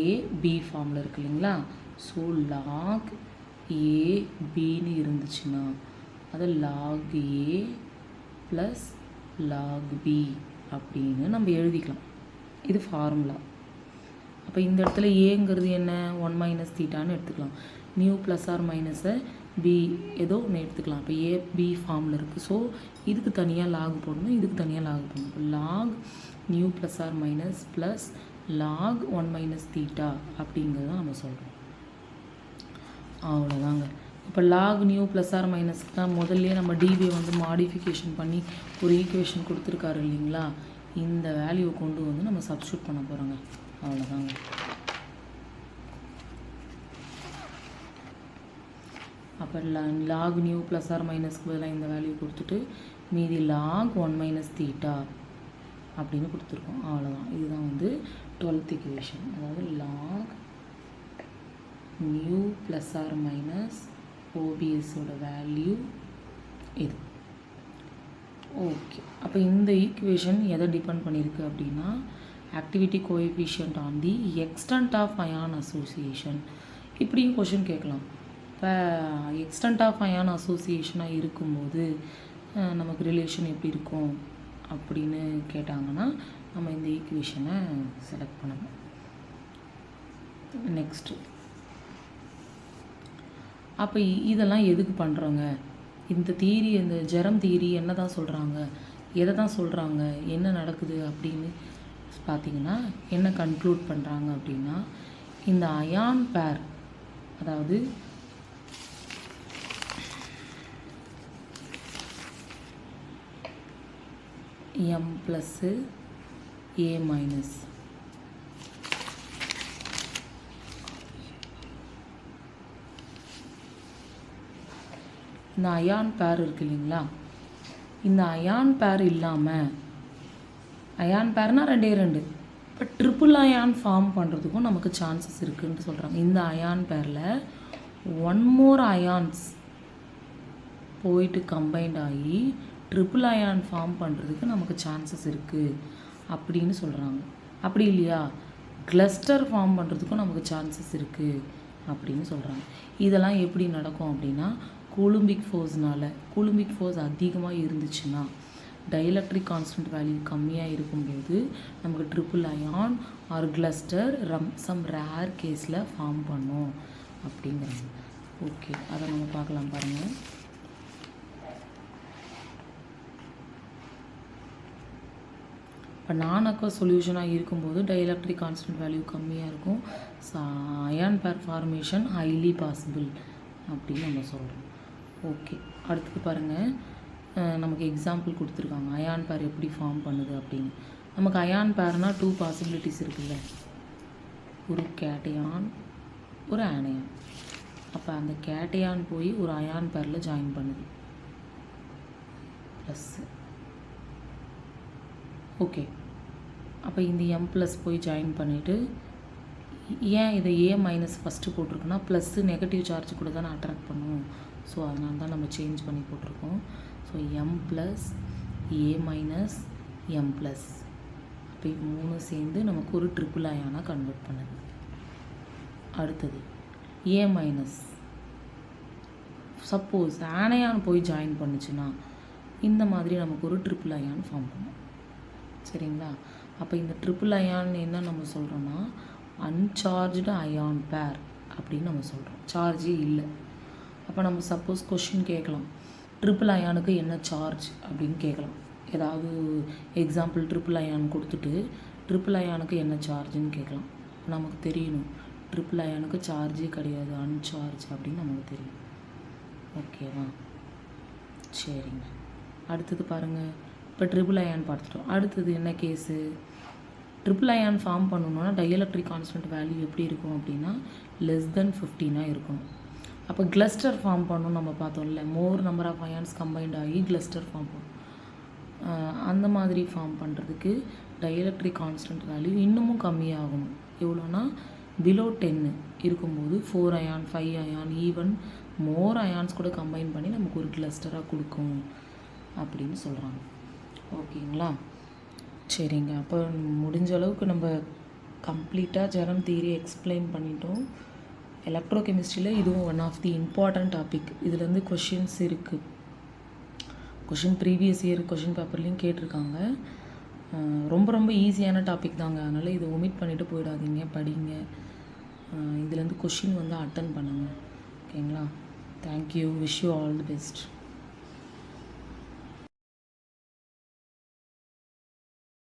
ஏபி ஃபார்மில் இருக்குது இல்லைங்களா. ஸோ லாக் ஏபின்னு இருந்துச்சுன்னா அது லாக் ஏ ப்ளஸ் லாக் பி அப்படின்னு நம்ம எழுதிக்கலாம். இது ஃபார்முலா. அப்போ இந்த இடத்துல ஏங்கிறது என்ன, 1 மைனஸ் தீட்டான்னு எடுத்துக்கலாம். நியூ ப்ளஸ் ஆர் மைனஸை பி ஏதோ ஒன்று எடுத்துக்கலாம். இப்போ ஏபி ஃபார்மில் இருக்குது. ஸோ இதுக்கு தனியாக லாக் போடணும், இதுக்கு தனியாக லாக் போடணும். இப்போ log nu plus R minus plus log 1 minus theta அப்படிங்கிறத நம்ம சொல்கிறோம். அவ்வளோதாங்க. இப்போ லாக் நியூ ப்ளஸ் ஆர் மைனஸ்க்கு தான் முதல்ல நம்ம டிபியை வந்து மாடிஃபிகேஷன் பண்ணி ஒரு ஈக்குவேஷன் கொடுத்துருக்காரு இல்லைங்களா. இந்த வேல்யூவை கொண்டு வந்து நம்ம சப்ஸ்டியூட் பண்ண போகிறோங்க. அவ்வளோதாங்க. அப்போ லாக் நியூ ப்ளஸ் ஆர் மைனஸ்க்கு பதிலாக இந்த வேல்யூ கொடுத்துட்டு மீதி லாக் 1 மைனஸ் தீட்டா அப்படின்னு கொடுத்துருக்கோம். அவ்வளோதான். இதுதான் வந்து 12th ஈக்குவேஷன். அதாவது log nu plus R minus ஓபிஎஸோட வேல்யூ இது. ஓகே. அப்போ இந்த ஈக்குவேஷன் எதை டிபெண்ட் பண்ணியிருக்கு அப்படின்னா activity coefficient on the extent of ion association. இப்படியும் கொஷின் கேட்கலாம். இப்போ எக்ஸ்டென்ட் ஆஃப் அயான் அசோசியேஷனாக இருக்கும்போது நமக்கு ரிலேஷன் எப்படி இருக்கும் அப்படின்னு கேட்டாங்கன்னா நம்ம இந்த ஈக்குவேஷனை செலக்ட் பண்ணணும். நெக்ஸ்ட்டு, அப்போ இதெல்லாம் எதுக்கு பண்ணுறோங்க, இந்த தியரி, இந்த ஜெரம் தியரி என்ன தான் சொல்கிறாங்க, எதை தான் சொல்கிறாங்க, என்ன நடக்குது அப்படின்னு பார்த்திங்கன்னா என்ன கன்க்ளூட் பண்ணுறாங்க அப்படின்னா இந்த அயான் பேர், அதாவது m ப்ளஸ் a மைனஸ் இந்த அயான் பேர் இருக்குது இல்லைங்களா. இந்த அயான் பேர் இல்லாமல், அயான் பேர்னால் 2 இப்போ ட்ரிபிள் அயான் ஃபார்ம் பண்ணுறதுக்கும் நமக்கு சான்சஸ் இருக்குதுன்னு சொல்கிறாங்க. இந்த அயான் பேரில் 1 more அயான்ஸ் போயிட்டு கம்பைண்ட் ஆகி ட்ரிபிள் அயான் ஃபார்ம் பண்ணுறதுக்கு நமக்கு சான்சஸ் இருக்குது அப்படின்னு சொல்கிறாங்க. அப்படி இல்லையா, கிளஸ்டர் ஃபார்ம் பண்ணுறதுக்கும் நமக்கு சான்சஸ் இருக்குது அப்படின்னு சொல்கிறாங்க. இதெல்லாம் எப்படி நடக்கும் அப்படின்னா கூலும்பிக் ஃபோர்ஸ்னால், கூலும்பிக் ஃபோர்ஸ் அதிகமாக இருந்துச்சுன்னா, டைஎலக்ட்ரிக் கான்ஸ்டன்ட் வேல்யூ கம்மியாக இருக்கும்போது நமக்கு triple ion or cluster some rare கேஸில் ஃபார்ம் பண்ணும் அப்படிங்கிறாங்க. ஓகே, அதை நம்ம பார்க்கலாம் பாருங்கள். இப்போ நான் அக்வஸ் சொல்யூஷனாக இருக்கும்போது டைஎலக்ட்ரிக் கான்ஸ்டன்ட் வேல்யூ கம்மியாக இருக்கும். அயான் பேர் ஃபார்மேஷன் ஹைலி பாசிபிள் அப்படின்னு நம்ம சொல்கிறோம். ஓகே, அடுத்தது பாருங்கள், நமக்கு எக்ஸாம்பிள் கொடுத்துருக்காங்க அயான் பேர் எப்படி ஃபார்ம் பண்ணுது அப்படின்னு. நமக்கு அயான் பேர்னால் 2 பாசிபிலிட்டிஸ் இருக்குல்ல, ஒரு கேட்டையான் ஒரு ஆனையான். அப்போ அந்த கேட்டையான் போய் ஒரு அயான் பேரில் ஜாயின் பண்ணுது ப்ளஸ். ஓகே, அப்போ இந்த m ப்ளஸ் போய் ஜாயின் பண்ணிவிட்டு, ஏன் இதை a மைனஸ் ஃபஸ்ட்டு போட்டிருக்குன்னா ப்ளஸ்ஸு நெகட்டிவ் சார்ஜ் கூட தான் அட்ராக்ட் பண்ணுவோம். ஸோ அதனால தான் நம்ம சேஞ்ச் பண்ணி போட்டிருக்கோம். So m plus a minus m plus, அப்போ இது 3 சேர்ந்து நமக்கு ஒரு ட்ரிபிள் அயானாக கன்வெர்ட் பண்ணுது. அடுத்தது a மைனஸ், சப்போஸ் ஆனையான் போய் ஜாயின் பண்ணுச்சுன்னா இந்த மாதிரி நமக்கு ஒரு ட்ரிபிள் அயான் ஃபார்ம் பண்ணும். சரிங்களா. அப்போ இந்த ட்ரிபிள் அயான் என்ன நம்ம சொல்கிறோன்னா அன்சார்ஜ்டு அயான் பேர் அப்படின்னு நம்ம சொல்கிறோம். சார்ஜே இல்லை. அப்போ நம்ம சப்போஸ் கொஷின் கேட்கலாம், ட்ரிபிள் அயானுக்கு என்ன சார்ஜ் அப்படின்னு கேட்கலாம். ஏதாவது எக்ஸாம்பிள் ட்ரிபிள் அயான் கொடுத்துட்டு ட்ரிபிள் அயானுக்கு என்ன சார்ஜுன்னு கேட்கலாம். நமக்கு தெரியணும் ட்ரிபிள் அயானுக்கு சார்ஜே கிடையாது, அன்சார்ஜ் அப்படின்னு நமக்கு தெரியும். ஓகேவா, சரிங்க. அடுத்தது பாருங்கள், இப்போ ட்ரிபிள் அயான் பார்த்துட்டோம். அடுத்தது என்ன கேஸு, ட்ரிபிள் அயான் ஃபார்ம் பண்ணணுன்னா டைஎலக்ட்ரிக் கான்ஸ்டன்ட் வேல்யூ எப்படி இருக்கும் அப்படின்னா less than 15 இருக்கணும். அப்போ கிளஸ்டர் ஃபார்ம் பண்ணணும் நம்ம பார்த்தோம்ல, more number of ions combined ஆகி கிளஸ்டர் ஃபார்ம் பண்ணும். அந்த மாதிரி ஃபார்ம் பண்ணுறதுக்கு டைஎலக்ட்ரிக் கான்ஸ்டன்ட் வேல்யூ இன்னமும் கம்மியாகும். எவ்வளோனா பிலோ 10 இருக்கும்போது 4 ion 5 ion even more ions கூட கம்பைன் பண்ணி நமக்கு ஒரு கிளஸ்டராக கொடுக்கும் அப்படின்னு சொல்கிறாங்க. ஓகேங்களா? சரிங்க. அப்போ முடிஞ்ச அளவுக்கு நம்ம கம்ப்ளீட்டாக ஜெரம் தியரி எக்ஸ்பிளைன் பண்ணிட்டோம். எலக்ட்ரோகெமிஸ்ட்ரியில் இதுவும் one of the important topic. இதுலேருந்து கொஷின்ஸ் இருக்குது. கொஷின் ப்ரீவியஸ் இயர் கொஷின் பேப்பர்லேயும் கேட்டிருக்காங்க. ரொம்ப ரொம்ப ஈஸியான டாபிக் தாங்க. அதனால் இதை ஒமிட் பண்ணிவிட்டு போயிடாதீங்க, படிங்க. இதுலேருந்து கொஷின் வந்து அட்டன் பண்ணுங்கள். ஓகேங்களா? Thank you. Wish you all the best.